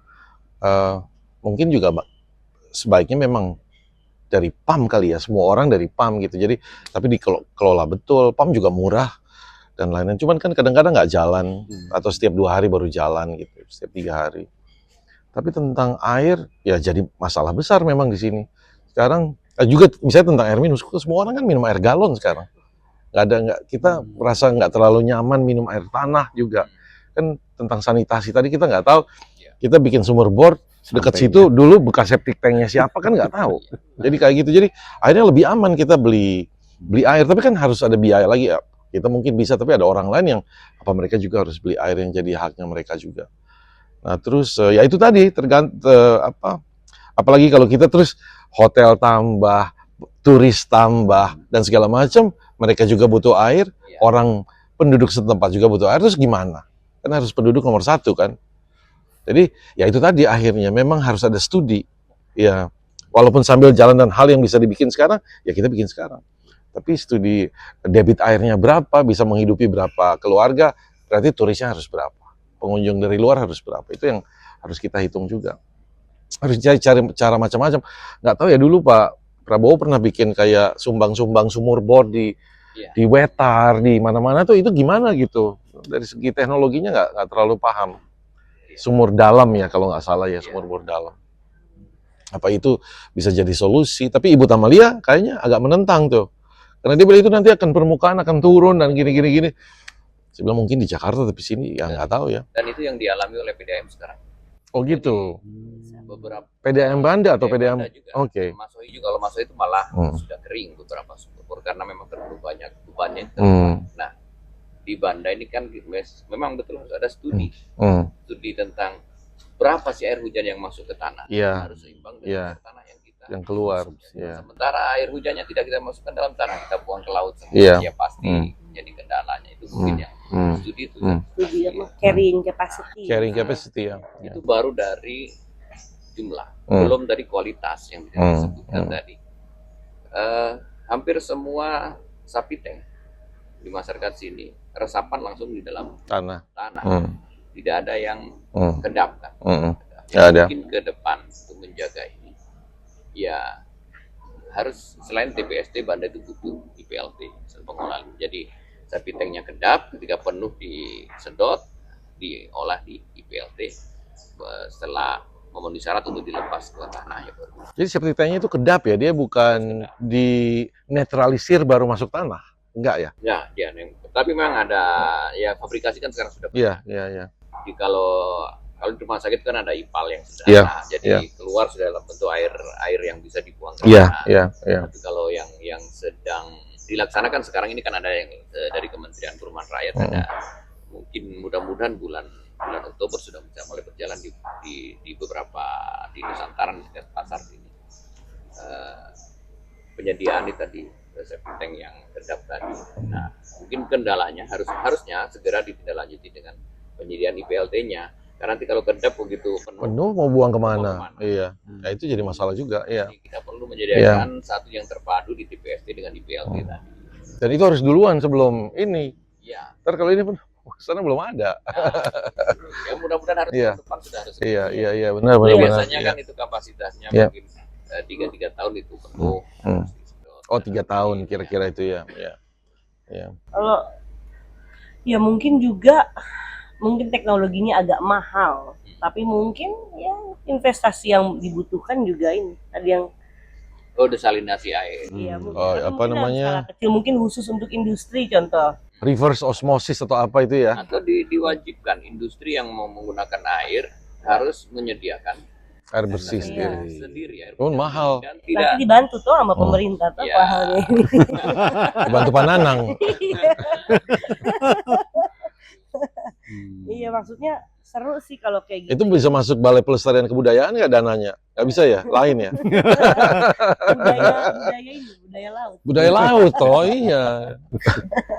Mungkin juga sebaiknya memang dari PAM kali ya, semua orang dari PAM gitu. Jadi tapi dikelola betul, PAM juga murah dan lain-lain. Cuman kan kadang-kadang nggak jalan, atau setiap 2 hari baru jalan gitu, setiap 3 hari. Tapi tentang air ya jadi masalah besar memang di sini. Sekarang juga misalnya tentang air minum, semua orang kan minum air galon sekarang. Kita merasa nggak terlalu nyaman minum air tanah juga. Kan tentang sanitasi tadi kita nggak tahu. Kita bikin sumur bor dekat situ dulu bekas septic tanknya siapa kan nggak tahu. Jadi kayak gitu. Jadi akhirnya lebih aman kita beli air, tapi kan harus ada biaya lagi ya. Kita mungkin bisa, tapi ada orang lain yang mereka juga harus beli air yang jadi haknya mereka juga. Nah terus ya itu tadi apalagi kalau kita terus hotel tambah, turis tambah dan segala macam, mereka juga butuh air, orang penduduk setempat juga butuh air, terus gimana? Kan harus penduduk nomor 1 kan. Jadi ya itu tadi akhirnya memang harus ada studi. Ya walaupun sambil jalan dan hal yang bisa dibikin sekarang, ya kita bikin sekarang. Tapi studi debit airnya berapa, bisa menghidupi berapa keluarga, berarti turisnya harus berapa, pengunjung dari luar harus berapa, itu yang harus kita hitung juga. Harus cari cara macam-macam. Nggak tahu ya, dulu Pak Prabowo pernah bikin kayak sumbang-sumbang sumur bor di Wetar, di mana-mana tuh, itu gimana gitu. Dari segi teknologinya nggak terlalu paham. Sumur dalam ya kalau nggak salah ya, sumur bor dalam. Apa itu bisa jadi solusi? Tapi Ibu Tamalia kayaknya agak menentang tuh. Karena dia bilang itu nanti akan permukaan akan turun dan gini. Saya bilang mungkin di Jakarta, tapi sini ya nggak tahu ya. Dan itu yang dialami oleh PDAM sekarang. Oh gitu. Beberapa PDAM Banda atau PDAM? Oke. Masohi juga, kalau Masohi itu malah sudah kering beberapa sumur bor karena memang terlalu banyak bebannya. Nah, di Banda ini kan memang betul harus ada studi tentang berapa sih air hujan yang masuk ke tanah, harus seimbang dengan tanah yang keluar. Sementara air hujannya tidak kita masukkan dalam tanah, kita buang ke laut semua, ya pasti jadi kendalanya. Itu mungkin yang studi itu carrying capacity ya. Itu baru dari jumlah, belum dari kualitas yang disebutkan tadi. Hampir semua sapi tank di masyarakat sini resapan langsung di dalam tanah. Tidak ada yang kedap kan. Mungkin ke depan untuk menjaga ini ya harus selain TPST, Banda itu butuh IPLT pengelolaan. Jadi sapi tanknya kedap, ketika penuh disedot, diolah di IPLT, setelah memenuhi syarat untuk dilepas ke tanah ya baru. Jadi septic tanknya itu kedap ya, dia bukan dinetralisir baru masuk tanah. Enggak ya? Ya, tapi memang ada ya, fabrikasi kan sekarang sudah. Iya. Jadi kalau di rumah sakit kan ada IPAL yang sudah jadi keluar sudah dalam bentuk air yang bisa dibuang ke tanah. Tapi kalau yang sedang dilaksanakan sekarang ini kan ada yang dari Kementerian Perumahan Rakyat, ada mungkin mudah-mudahan bulan Oktober sudah bisa mulai berjalan di beberapa di Nusantara di pasar ini. Penyediaan itu tadi septic tank yang kedap tadi. Nah, mungkin kendalanya harusnya segera ditindaklanjuti dengan penyediaan IPLT-nya. Karena nanti kalau kedap begitu Penuh mau buang kemana? kemana? Iya. Nah, itu jadi masalah juga, iya. Jadi kita perlu menyediakan satu yang terpadu di TPST dengan di PLT tadi. Dan itu harus duluan sebelum ini. Iya. Ntar kalau ini pun sana belum ada. Ya mudah-mudahan harus Iya. tahun depan sudah harus. Iya, benar benar. Biasanya Iya. kan itu kapasitasnya Iya. mungkin 3 tahun itu penuh. Oh, 3 tahun kira-kira itu ya. Iya. Iya. Kalau ya mungkin juga teknologinya agak mahal, tapi mungkin ya investasi yang dibutuhkan juga ini tadi yang Oh, desalinasi air. iya mungkin, Oh, tapi apa mungkin dalam namanya? skala kecil, mungkin khusus untuk industri contoh. Reverse osmosis atau apa itu ya? Atau diwajibkan industri yang mau menggunakan air harus menyediakan Air bersih Iya. sendiri. air Oh, bersih. mahal. Dan Nanti tidak dibantu tuh sama pemerintah tuh Iya. pahalnya ini. Bantu Pananang. Iya maksudnya seru sih kalau kayak gitu. Itu bisa masuk Balai Pelestarian Kebudayaan nggak dananya? Nggak bisa ya? Lain ya? budaya laut. Budaya laut, oh iya.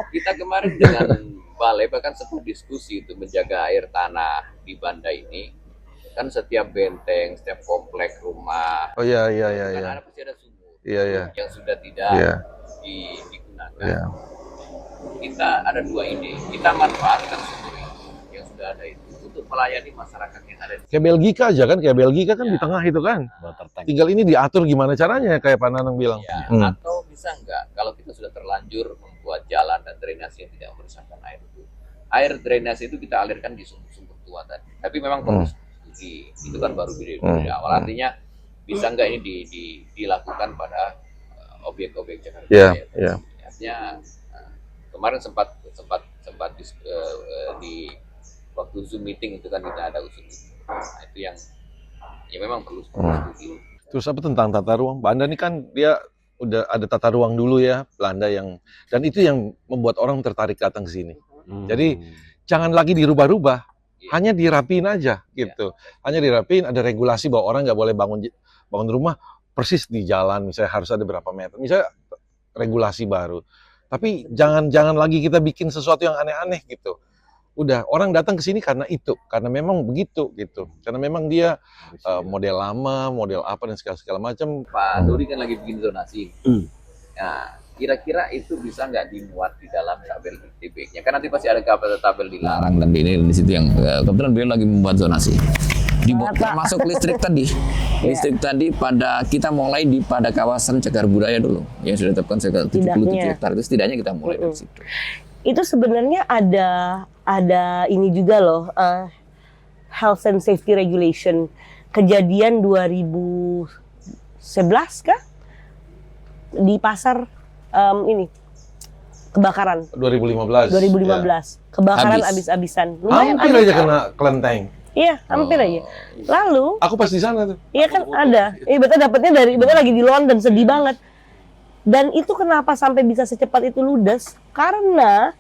kita kemarin dengan balai bahkan sempat diskusi untuk menjaga air tanah di Banda ini. Kan setiap benteng, setiap komplek rumah, Oh iya. kan ada pasti ada sumur Iya. yang sudah tidak Iya. digunakan. Iya. Kita ada 2 ide. Kita manfaatkan sumur ini yang sudah ada itu untuk melayani masyarakat yang ada di Kayak Belgika aja kan? Kayak Belgika kan Iya. di tengah itu kan? Water tank. Tinggal ini diatur gimana caranya kayak Pak Nanang bilang. Ya, Hmm. atau bisa enggak kalau kita sudah terlanjur membuat jalan dan drainase yang tidak merusakan air itu. Air drainase itu kita alirkan di sumber-sumber tua tadi. Tapi memang perlu itu kan baru dari awal. Artinya bisa enggak ini dilakukan pada objek-objek Jakarta. Iya, Raya. iya. Artinya kemarin sempat di waktu Zoom meeting itu kan kita ada usul itu. Nah, itu yang ya memang perlu studi. Terus apa tentang tata ruang? Belanda ini kan dia udah ada tata ruang dulu ya, Belanda yang dan itu yang membuat orang tertarik datang ke sini. Jadi jangan lagi dirubah-rubah, hanya dirapiin aja gitu. Hanya dirapiin, ada regulasi bahwa orang nggak boleh bangun rumah persis di jalan, misalnya harus ada berapa meter. Misalnya regulasi baru. Tapi jangan lagi kita bikin sesuatu yang aneh-aneh gitu. Udah orang datang ke sini karena itu, karena memang begitu gitu. Karena memang dia model lama, model apa dan segala macam. Pak Dodi kan lagi bikin zonasi. Nah, kira-kira itu bisa nggak dimuat di dalam tabel ITB-nya? Kan nanti pasti ada tabel dilarang dan di situ yang kebetulan beliau lagi membuat zonasi. Termasuk listrik tadi. Listrik tadi pada kita mulai pada kawasan cagar budaya dulu. Yang sudah ditetapkan 77 hektar itu setidaknya kita mulai dari situ. Itu sebenarnya ada ini juga loh, health and safety regulation kejadian 2011 kah di pasar ini kebakaran 2015. 2015 kebakaran abis-abisan lumayan Hampir aja kena kelenteng. iya hampir aja lalu Aku pas di sana tuh. iya kan ada betul dapatnya betul lagi di London sedih banget dan itu kenapa sampai bisa secepat itu ludes karena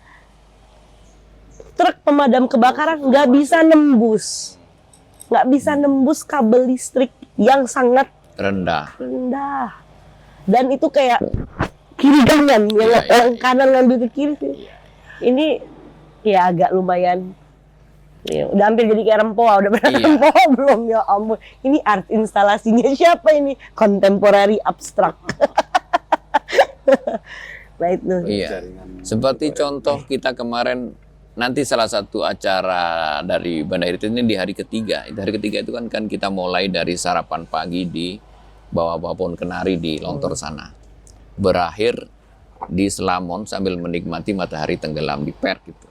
truk pemadam kebakaran nggak bisa nembus kabel listrik yang sangat Rendah. dan itu kayak kiri kanan yang kanan ngambil ke kiri ini ya agak lumayan ya, udah hampir jadi kayak rempoa udah pernah rempoa belum ya ampun ini art instalasinya siapa ini contemporary abstrak nah itu Iya. Seperti contoh kita kemarin nanti salah satu acara dari Banda Heritage ini di hari ketiga. Di hari ketiga itu kan kita mulai dari sarapan pagi di bawah-bawah pohon kenari di Lontor sana. Berakhir di Selamon sambil menikmati matahari tenggelam di Perth gitu.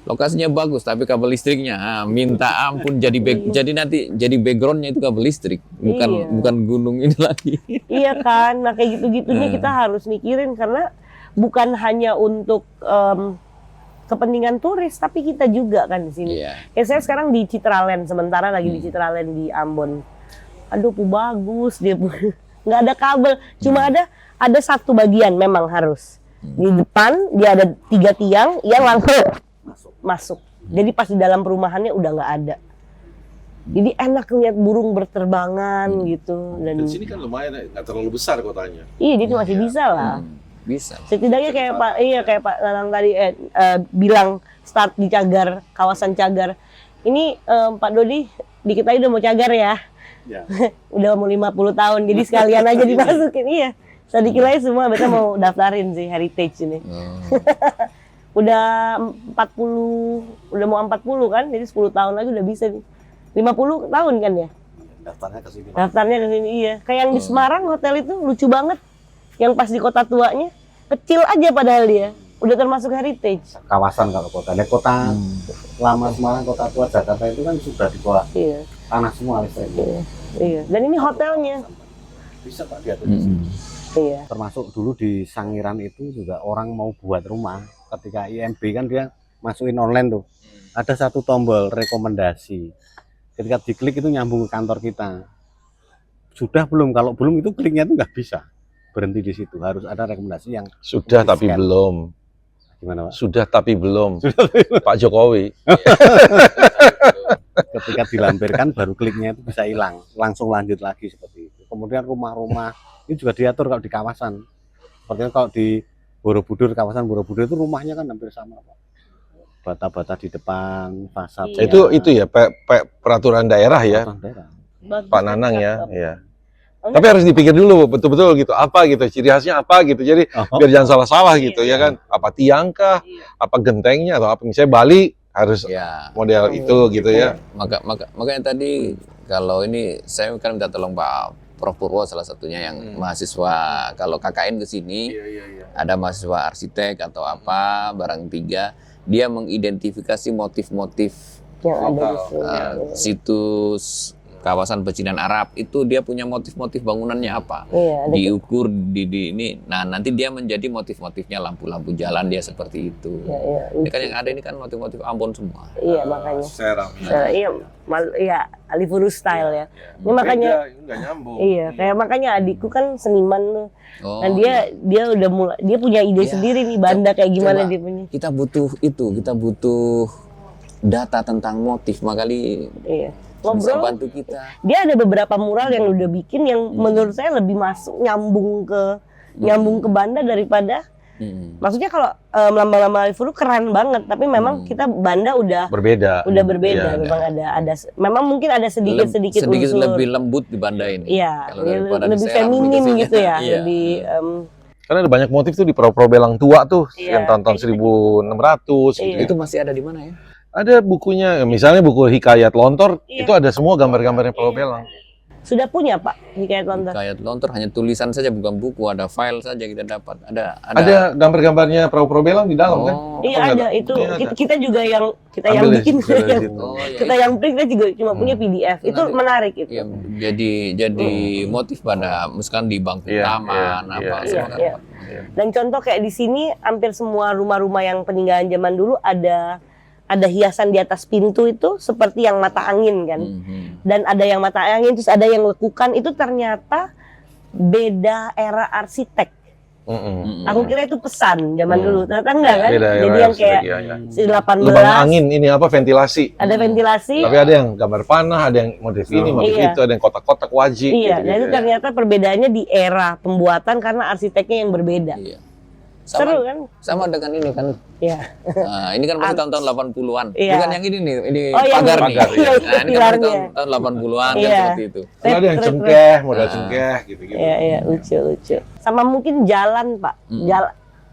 Lokasinya bagus tapi kabel listriknya minta ampun jadi nanti jadi backgroundnya itu kabel listrik bukan gunung ini lagi. Iya kan, nah kayak gitu-gitunya kita harus mikirin karena bukan hanya untuk kepentingan turis tapi kita juga kan di sini. Kayak saya sekarang di Citraland sementara lagi di Citraland di Ambon. Aduh, bagus dia nggak ada kabel, cuma ada satu bagian memang harus di depan dia ada 3 tiang yang langsung masuk. Jadi pas di dalam perumahannya udah nggak ada. Jadi enak lihat burung berterbangan gitu Dan sini kan lumayan nggak terlalu besar kotanya. Iya, jadi masih bisa lah. Bisa. Setidaknya kayak Pak Nanang tadi bilang start di Cagar, kawasan Cagar. Ini Pak Dodi dikit lagi udah mau cagar ya. Ya. Udah mau 50 tahun, jadi sekalian aja dimasukin. Iya. Sedikit lagi semua mereka mau daftarin sih heritage ini. Udah 40, udah mau 40 kan, jadi 10 tahun lagi udah bisa nih. 50 tahun kan ya? Daftarnya ke sini. Daftarnya ke sini, iya. Kayak yang di Semarang hotel itu lucu banget. Yang pas di kota tuanya, kecil aja padahal dia. Udah termasuk heritage. Kawasan kalau kota. Nah, kota lama Semarang, kota tua Jakarta itu kan sudah di bawah Iya. tanah semua listriknya. Iya. Dan ini hotelnya. Bisa Pak diatur di sini. Iya. Termasuk dulu di Sangiran itu juga orang mau buat rumah. Ketika IMB kan dia masukin online tuh. Ada satu tombol rekomendasi. Ketika diklik itu nyambung ke kantor kita. Sudah belum? Kalau belum itu kliknya itu nggak bisa. Berhenti di situ. Harus ada rekomendasi yang Sudah tapi Scan. belum. Gimana Pak? Sudah tapi belum. Pak Jokowi. Ketika dilampirkan baru kliknya itu bisa hilang. Langsung lanjut lagi seperti itu. Kemudian rumah-rumah ini juga diatur kalau di kawasan. Seperti kalau di Borobudur, kawasan Borobudur itu rumahnya kan hampir sama Pak. Bata-bata di depan, fasad. Iya. Itu ya peraturan daerah ya. Daerah. Bagus, Pak Nanang ya. cakep. Iya. Tapi harus dipikir dulu betul-betul gitu. Apa gitu, ciri khasnya apa gitu. Jadi biar jangan salah-salah gitu ya kan. Apa tiang kah, Iya. apa gentengnya atau apa misalnya Bali harus Ya, model itu gitu ya. makanya tadi kalau ini saya kan minta tolong Pak Prof Purwo salah satunya yang mahasiswa kalau KKN ke sini ada mahasiswa arsitek atau apa barang tiga dia mengidentifikasi motif-motif Yang ada di sini. situs kawasan pecinan Arab itu dia punya motif-motif bangunannya apa Iya, ada diukur di ini nah nanti dia menjadi motif-motifnya lampu-lampu jalan dia seperti itu iya, ini kan yang ada ini kan motif-motif Ambon semua iya makanya. Serang. Iya, Alifurus style ya. Ini makanya Enggak nyambung. iya, kayak makanya adikku kan seniman tuh. Oh, Dan dia udah mulai dia punya ide Iya. sendiri nih banda kayak gimana Coba. dia punya. kita butuh data tentang motif makanya Iya. bisa Ngobrol, bantu kita. dia ada beberapa mural yang udah bikin yang menurut saya lebih masuk nyambung ke banda daripada maksudnya kalau lambang-lambang Alifurus keren banget tapi memang kita banda udah Berbeda. berbeda Iya, memang ada memang mungkin ada sedikit sedikit unsur lebih lembut di Banda ini. iya Kalau daripada lebih di Serang feminim aplikasinya. gitu ya Iya. lebih Karena ada banyak motif tuh di Pulau Belang tua tuh Iya. yang tahun-tahun 1600 gitu. Iya. Itu masih ada di mana ya? Ada bukunya, misalnya buku Hikayat Lontor, Iya. itu ada semua gambar-gambarnya Pulau Belang. sudah punya Pak Hikayat Lontar. Kayak Lontor hanya tulisan saja bukan buku, ada file saja kita dapat. Ada gambar-gambarnya Pulau Belang di dalam kan? Oh. Iya ada itu Iya, ada. kita juga yang Ambil dari bikin situ, dari yang- situ. Oh, iya. kita yang print kita juga cuma punya PDF itu Nanti- menarik itu. Iya, jadi motif pada misalkan di bangku Iya, taman iya, apa iya, semua kan. iya. Dan contoh kayak di sini hampir semua rumah-rumah yang peninggalan zaman dulu ada hiasan di atas pintu itu seperti yang mata angin kan. Dan ada yang mata angin terus ada yang lekukan itu ternyata beda era arsitek. Aku kira itu pesan zaman dulu, ternyata enggak kan? Beda Jadi era yang kayak arsitek, iya. si 18 Lubang angin ini apa ventilasi. ada ventilasi. Tapi ada yang gambar panah, ada yang motif ini, motif Iya. itu, ada yang kotak-kotak wajik. Iya, gitu-gitu dan itu ya. ternyata perbedaannya di era pembuatan karena arsiteknya yang berbeda. Iya. Seru kan? Sama dengan ini kan. Iya. Nah, ini kan masih tahun-tahun 80-an. Iya. Bukan yang ini nih, ini Oh, yang pagar nih. pagar, iya. Nah, ini kan masih Pilarnya. tahun 80-an kan Iya. seperti itu. Lalu ada yang Terus- cengkeh, model cengkeh, gitu-gitu. Iya, iya, lucu. Sama mungkin jalan, Pak.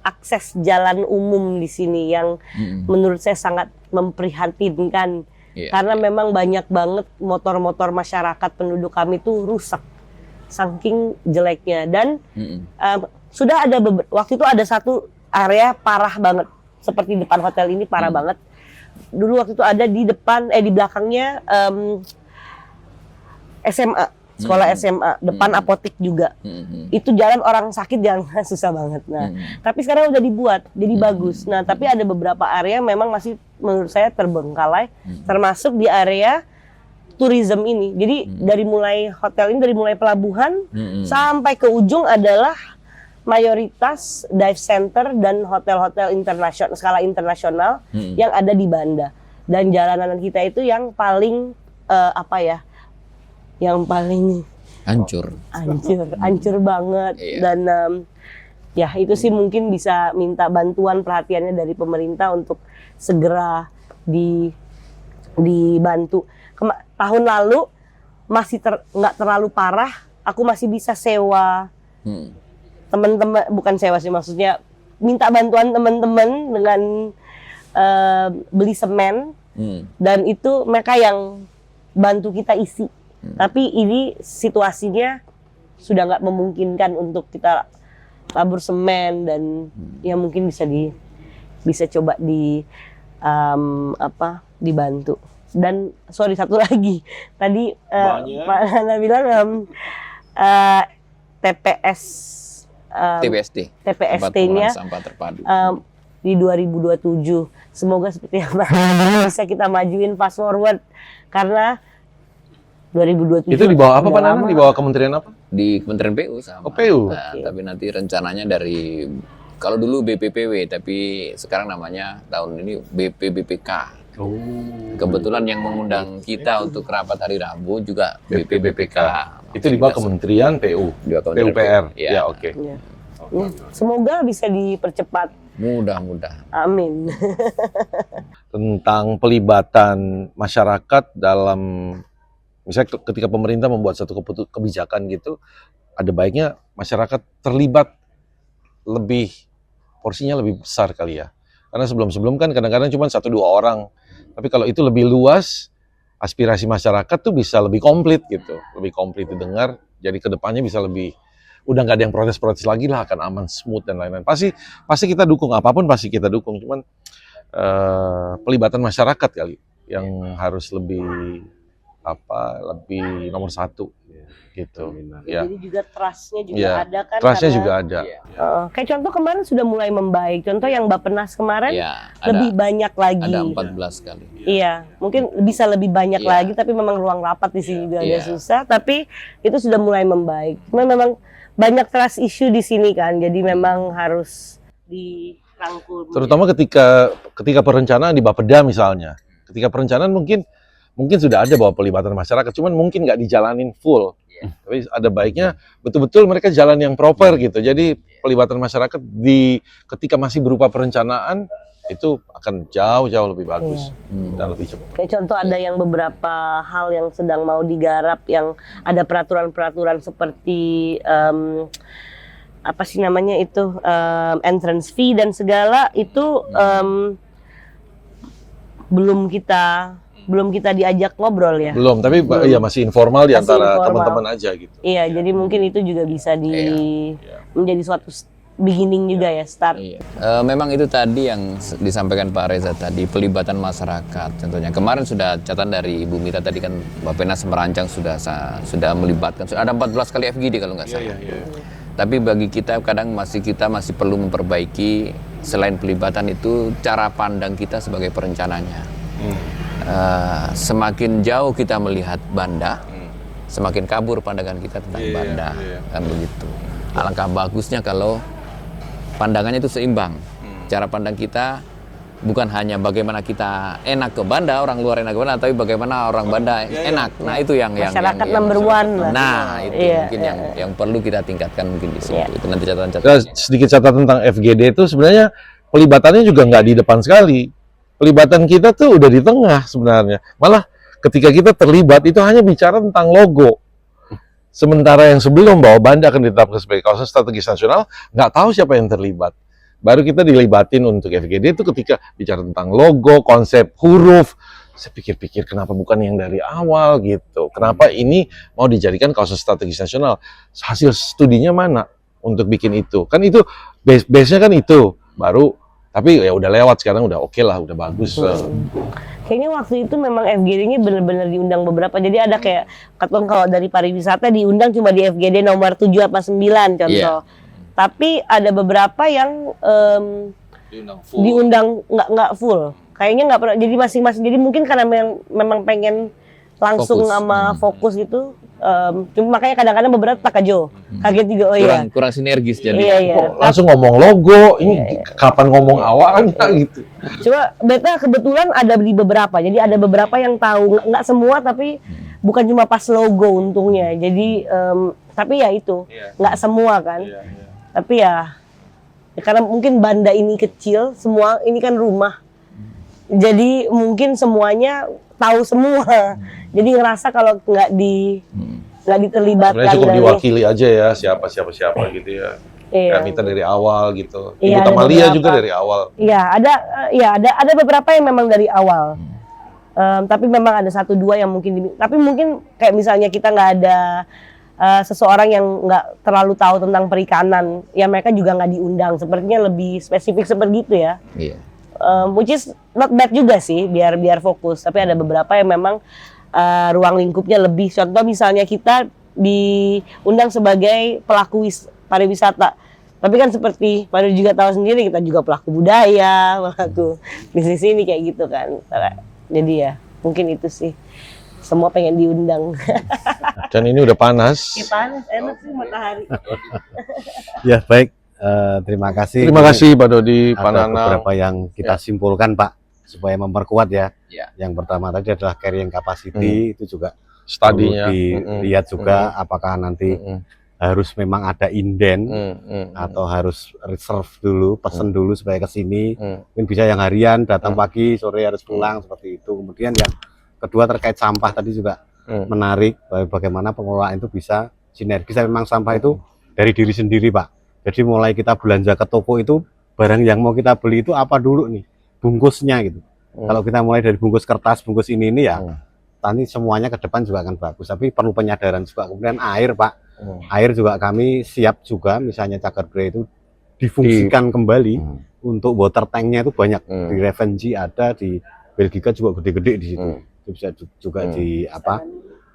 Akses jalan umum di sini yang menurut saya sangat memprihatinkan. Iya. Karena memang banyak banget motor-motor masyarakat penduduk kami tuh rusak. Saking jeleknya. Dan sudah ada waktu itu ada satu area parah banget. Seperti depan hotel ini parah banget. Dulu waktu itu ada di depan, di belakangnya SMA. Sekolah SMA, depan apotek juga. Itu jalan orang sakit jalan susah banget. Nah, tapi sekarang udah dibuat, jadi bagus. Nah, tapi ada beberapa area memang masih menurut saya terbengkalai, termasuk di area tourism ini. Jadi dari mulai hotel ini, dari mulai pelabuhan sampai ke ujung adalah mayoritas dive center dan hotel-hotel internasional, skala internasional yang ada di Banda. Dan jalanan kita itu yang paling yang paling hancur banget. Iya. Dan ya itu sih mungkin bisa minta bantuan perhatiannya dari pemerintah untuk segera dibantu. Tahun lalu masih nggak terlalu parah, aku masih bisa sewa teman-teman, bukan sewa sih, maksudnya minta bantuan teman-teman dengan beli semen, dan itu mereka yang bantu kita isi. Tapi ini situasinya sudah nggak memungkinkan untuk kita tabur semen, dan ya mungkin bisa coba dibantu. Dan sorry, satu lagi tadi Pak Nana bilang TPST-nya sampah terpadu di 2027. Semoga seperti apa bisa kita majuin fast forward, karena 2027 itu di bawah apa Pak Nana? Di bawah kementerian apa? di Kementerian PU sama. Oh, PU. Nah, tapi nanti rencananya dari, kalau dulu BPPW tapi sekarang namanya tahun ini BPBPK. Kebetulan yang mengundang kita untuk rapat hari Rabu juga BPBPK. Itu di bawah Kementerian PU. PUPR. Ya, oke. Ya. Semoga bisa dipercepat. Mudah-mudahan. Amin. Tentang pelibatan masyarakat dalam, misalnya ketika pemerintah membuat satu kebijakan gitu, ada baiknya masyarakat terlibat lebih, porsinya lebih besar kali ya. Karena sebelum-sebelum kan kadang-kadang cuma 1-2 orang. Tapi kalau itu lebih luas, aspirasi masyarakat tuh bisa lebih komplit gitu. Lebih komplit didengar, jadi kedepannya bisa lebih, udah nggak ada yang protes-protes lagi lah, akan aman, smooth dan lain-lain. Pasti kita dukung, apapun pasti kita dukung. Cuman pelibatan masyarakat kali yang harus lebih nomor 1 gitu. Ya. Jadi juga trust-nya juga ada kan? Trust-nya juga ada. Kayak contoh kemarin sudah mulai membaik. Contoh yang Bappenas kemarin lebih banyak lagi. Ada 14 kali. Iya, mungkin bisa lebih banyak lagi, tapi memang ruang rapat di sini juga agak susah. Tapi itu sudah mulai membaik. Memang banyak trust issue di sini kan, jadi memang harus dirangkul. Terutama ketika perencanaan di Bapeda misalnya. Ketika perencanaan mungkin sudah ada bahwa pelibatan masyarakat, cuman mungkin nggak dijalanin full. Tapi ada baiknya betul-betul mereka jalan yang proper gitu. Jadi pelibatan masyarakat ketika masih berupa perencanaan itu akan jauh lebih bagus dan lebih cepat. Kayak contoh ada yang beberapa hal yang sedang mau digarap, yang ada peraturan-peraturan seperti apa sih namanya itu, entrance fee dan segala itu belum kita diajak ngobrol ya. Belum, tapi ya masih informal di antara teman-teman aja gitu. Iya, jadi mungkin itu juga bisa menjadi suatu beginning juga ya, start. Memang itu tadi yang disampaikan Pak Reza tadi, pelibatan masyarakat. Contohnya kemarin sudah catatan dari Ibu Mita tadi kan, Bappenas merancang sudah melibatkan, sudah ada 14 kali FGD kalau nggak salah. Tapi bagi kita kadang kita masih perlu memperbaiki, selain pelibatan itu cara pandang kita sebagai perencananya. Semakin jauh kita melihat Banda, semakin kabur pandangan kita tentang Banda, kan begitu. Alangkah bagusnya kalau pandangannya itu seimbang. Cara pandang kita bukan hanya bagaimana kita enak ke Banda, orang luar enak ke Banda, tapi bagaimana orang Banda enak. Nah itu yang masyarakat number one lah. Nah itu mungkin yang perlu kita tingkatkan mungkin di situ. Itu nanti catatan. Sedikit catatan tentang FGD itu sebenarnya pelibatannya juga nggak di depan sekali. Pelibatan kita tuh udah di tengah sebenarnya. Malah ketika kita terlibat itu hanya bicara tentang logo. Sementara yang sebelum bahwa Banda akan ditetapkan sebagai kawasan strategis nasional, nggak tahu siapa yang terlibat. Baru kita dilibatin untuk FGD itu ketika bicara tentang logo, konsep, huruf. Saya pikir-pikir kenapa bukan yang dari awal gitu. Kenapa ini mau dijadikan kawasan strategis nasional? Hasil studinya mana untuk bikin itu? Kan itu base-nya kan itu. Baru tapi ya udah lewat sekarang, udah oke lah, udah bagus. Kayaknya waktu itu memang FGD-nya benar-benar diundang beberapa. Jadi ada kayak kalau dari pariwisata diundang cuma di FGD nomor 7 apa 9 contoh. Tapi ada beberapa yang diundang nggak full. Kayaknya nggak pernah. Jadi masing-masing. Jadi mungkin karena memang pengen langsung fokus gitu. Cuma makanya kadang-kadang beberapa takajo, kaget juga. Kurang sinergis jadi. Langsung ngomong logo, ini kapan ngomong awalnya gitu. Cuma beta kebetulan ada di beberapa, jadi ada beberapa yang tahu, nggak semua tapi bukan cuma pas logo untungnya. Jadi tapi ya itu nggak semua kan. Tapi ya karena mungkin Banda ini kecil, semua ini kan rumah. Jadi mungkin semuanya tahu semua. Jadi ngerasa kalau nggak diterlibatkan Sebenarnya cukup dari diwakili aja ya siapa gitu ya. iya. Kayak Mita dari awal gitu. Ibu Iya, ada Tamalia beberapa. juga dari awal. Iya, ada beberapa yang memang dari awal. Tapi memang ada 1-2 yang mungkin tapi mungkin kayak misalnya kita nggak ada seseorang yang nggak terlalu tahu tentang perikanan, ya mereka juga nggak diundang. Sepertinya lebih spesifik seperti itu ya. Iya. Which is not bad juga sih, biar fokus. Tapi ada beberapa yang memang ruang lingkupnya lebih. Contoh misalnya kita diundang sebagai pelaku pariwisata. Tapi kan seperti Pak juga tahu sendiri, kita juga pelaku budaya, pelaku bisnis ini kayak gitu kan. Jadi ya mungkin itu sih. Semua pengen diundang. Dan ini udah panas. Ya panas, enak sih matahari. Ya baik, terima kasih. Terima kasih Pak Dodi, Pak Ada Nanang. beberapa yang kita simpulkan Pak, supaya memperkuat ya. Ya. Yang pertama tadi adalah carrying capacity, itu juga Studinya. perlu dilihat juga apakah nanti harus memang ada inden atau harus reserve dulu, pesen dulu supaya ke sini. Mungkin bisa yang harian datang pagi, sore harus pulang seperti itu. Kemudian yang kedua terkait sampah tadi juga menarik, bagaimana pengelolaan itu bisa sinergis. Memang sampah itu dari diri sendiri Pak. Jadi mulai kita belanja ke toko itu, barang yang mau kita beli itu apa dulu nih, bungkusnya gitu. Kalau kita mulai dari bungkus kertas, bungkus ini ya, nanti semuanya ke depan juga akan bagus. Tapi perlu penyadaran juga. Kemudian air Pak, air juga kami siap juga, misalnya Cagar Budaya itu difungsikan kembali untuk water tanknya itu banyak. Di Revenji ada, di Belgika juga gede-gede di situ. Itu bisa juga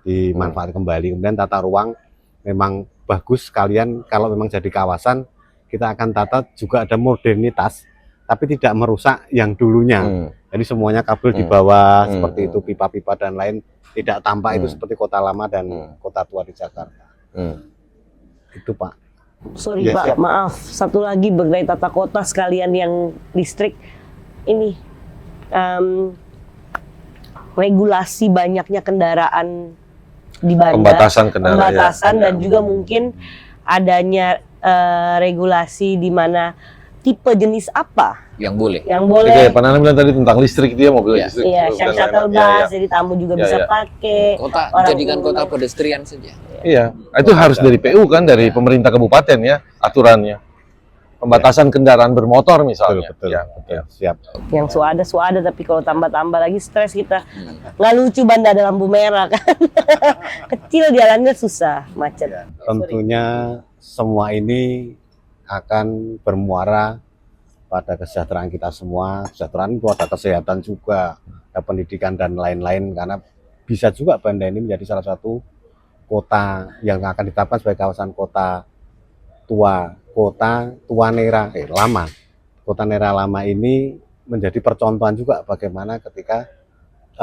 dimanfaatkan kembali. Kemudian tata ruang memang bagus sekalian, kalau memang jadi kawasan kita akan tata juga ada modernitas, tapi tidak merusak yang dulunya. Jadi semuanya kabel di bawah seperti itu, pipa-pipa dan lain tidak tampak itu seperti kota lama dan kota tua di Jakarta. Itu Pak. Sorry Ya, Pak, siap. maaf. Satu lagi berkait tata kota sekalian yang distrik ini. Regulasi banyaknya kendaraan di bandar, Pembatasan kendaraan, pembatasan ya. dan juga mungkin adanya regulasi di mana tipe jenis apa Yang boleh. yang Jadi boleh. kayak Pak Nanang bilang tadi tentang listrik, dia mobil Iya. listrik. Iya, dan shuttle lain-lain. bus, jadi tamu juga Iya, bisa iya. pakai. Kota Orang jadikan kota umum. pedestrian saja. Iya, itu harus dari PU kan, dari pemerintah kabupaten ya, aturannya. Pembatasan kendaraan bermotor misalnya. Betul, Ya, betul. ya. Siap. Yang suada, tapi kalau tambah-tambah lagi stres kita. Nggak lucu Banda ada lampu merah kan. Kecil jalannya susah, macet. Tentunya semua ini akan bermuara pada kesejahteraan kita semua. Kesejahteraan itu ada kesehatan juga, ada pendidikan dan lain-lain, karena bisa juga Banda ini menjadi salah satu kota yang akan ditetapkan sebagai kawasan kota tua, kota tua Nera lama. Kota Nera lama ini menjadi percontohan juga bagaimana ketika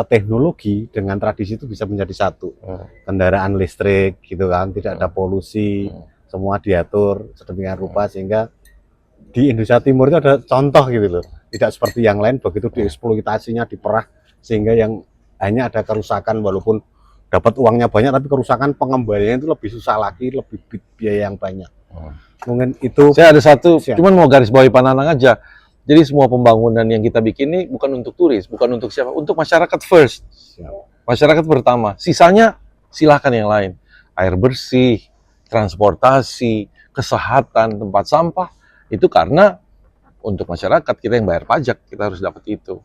teknologi dengan tradisi itu bisa menjadi satu. Kendaraan listrik gitu kan, tidak ada polusi, semua diatur sedemikian rupa sehingga di Indonesia Timur itu ada contoh gitu loh. Tidak seperti yang lain begitu dieksploitasinya, diperah sehingga yang hanya ada kerusakan, walaupun dapat uangnya banyak tapi kerusakan pengembaliannya itu lebih susah lagi, lebih biaya yang banyak. Mungkin itu Saya ada satu, Siap. cuman mau garis bawahi Pak Nanang aja. Jadi semua pembangunan yang kita bikin ini bukan untuk turis, bukan untuk siapa, untuk masyarakat first. Siap. Masyarakat pertama. Sisanya silahkan yang lain. Air bersih, transportasi, kesehatan, tempat sampah. Itu karena untuk masyarakat, kita yang bayar pajak, kita harus dapat itu.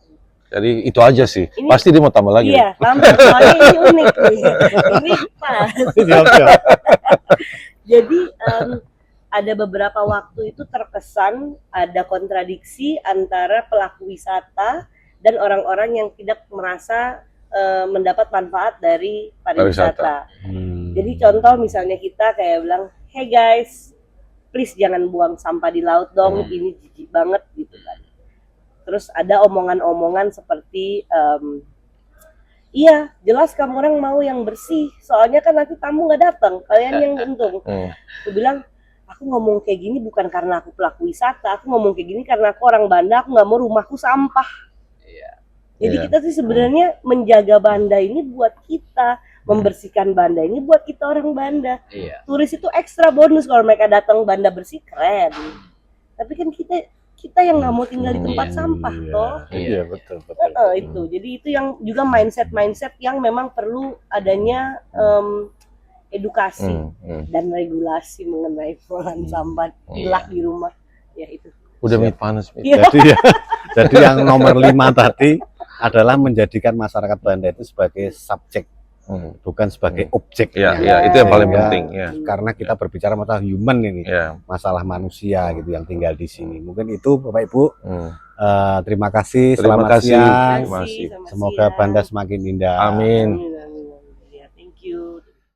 Jadi itu aja sih. Ini- Pasti dia mau tambah lagi. Iya, tambah soalnya ini unik nih. Ini pas. Siap, siap. Jadi ada beberapa waktu itu terkesan ada kontradiksi antara pelaku wisata dan orang-orang yang tidak merasa mendapat manfaat dari pariwisata. Jadi contoh misalnya kita kayak bilang, hey guys, please jangan buang sampah di laut dong, ini jijik banget gitu kan. Terus ada omongan-omongan seperti, iya jelas kamu orang mau yang bersih, soalnya kan nanti tamu nggak datang, kalian yang untung. Aku bilang, aku ngomong kayak gini bukan karena aku pelaku wisata, aku ngomong kayak gini karena aku orang Banda, aku nggak mau rumahku sampah. Iya. Jadi Iya. kita sih sebenarnya menjaga Banda ini buat kita, membersihkan Banda ini buat kita orang Banda. Iya. Turis itu ekstra bonus kalau mereka datang Banda bersih, keren. Tapi kan kita kita yang nggak mau tinggal di tempat Iya. sampah toh. Iya, betul, betul. Itu. Jadi itu yang juga mindset yang memang perlu adanya edukasi dan regulasi mengenai pengolahan sampah Iya. di rumah. Ya itu. Udah mit panas. Mit. Iya. Jadi ya, jadi yang nomor 5 tadi adalah menjadikan masyarakat Banda itu sebagai subjek, bukan sebagai objek. Ya, Ya. itu yang paling Sehingga penting. Ya, karena kita berbicara masalah human ini, ya. masalah manusia gitu yang tinggal di sini. Mungkin itu Bapak Ibu. Hmm. Terima kasih. Terima Selamat kasih. siang. Terima kasih. Selamat Semoga siang. Banda semakin indah. Amin. Amin.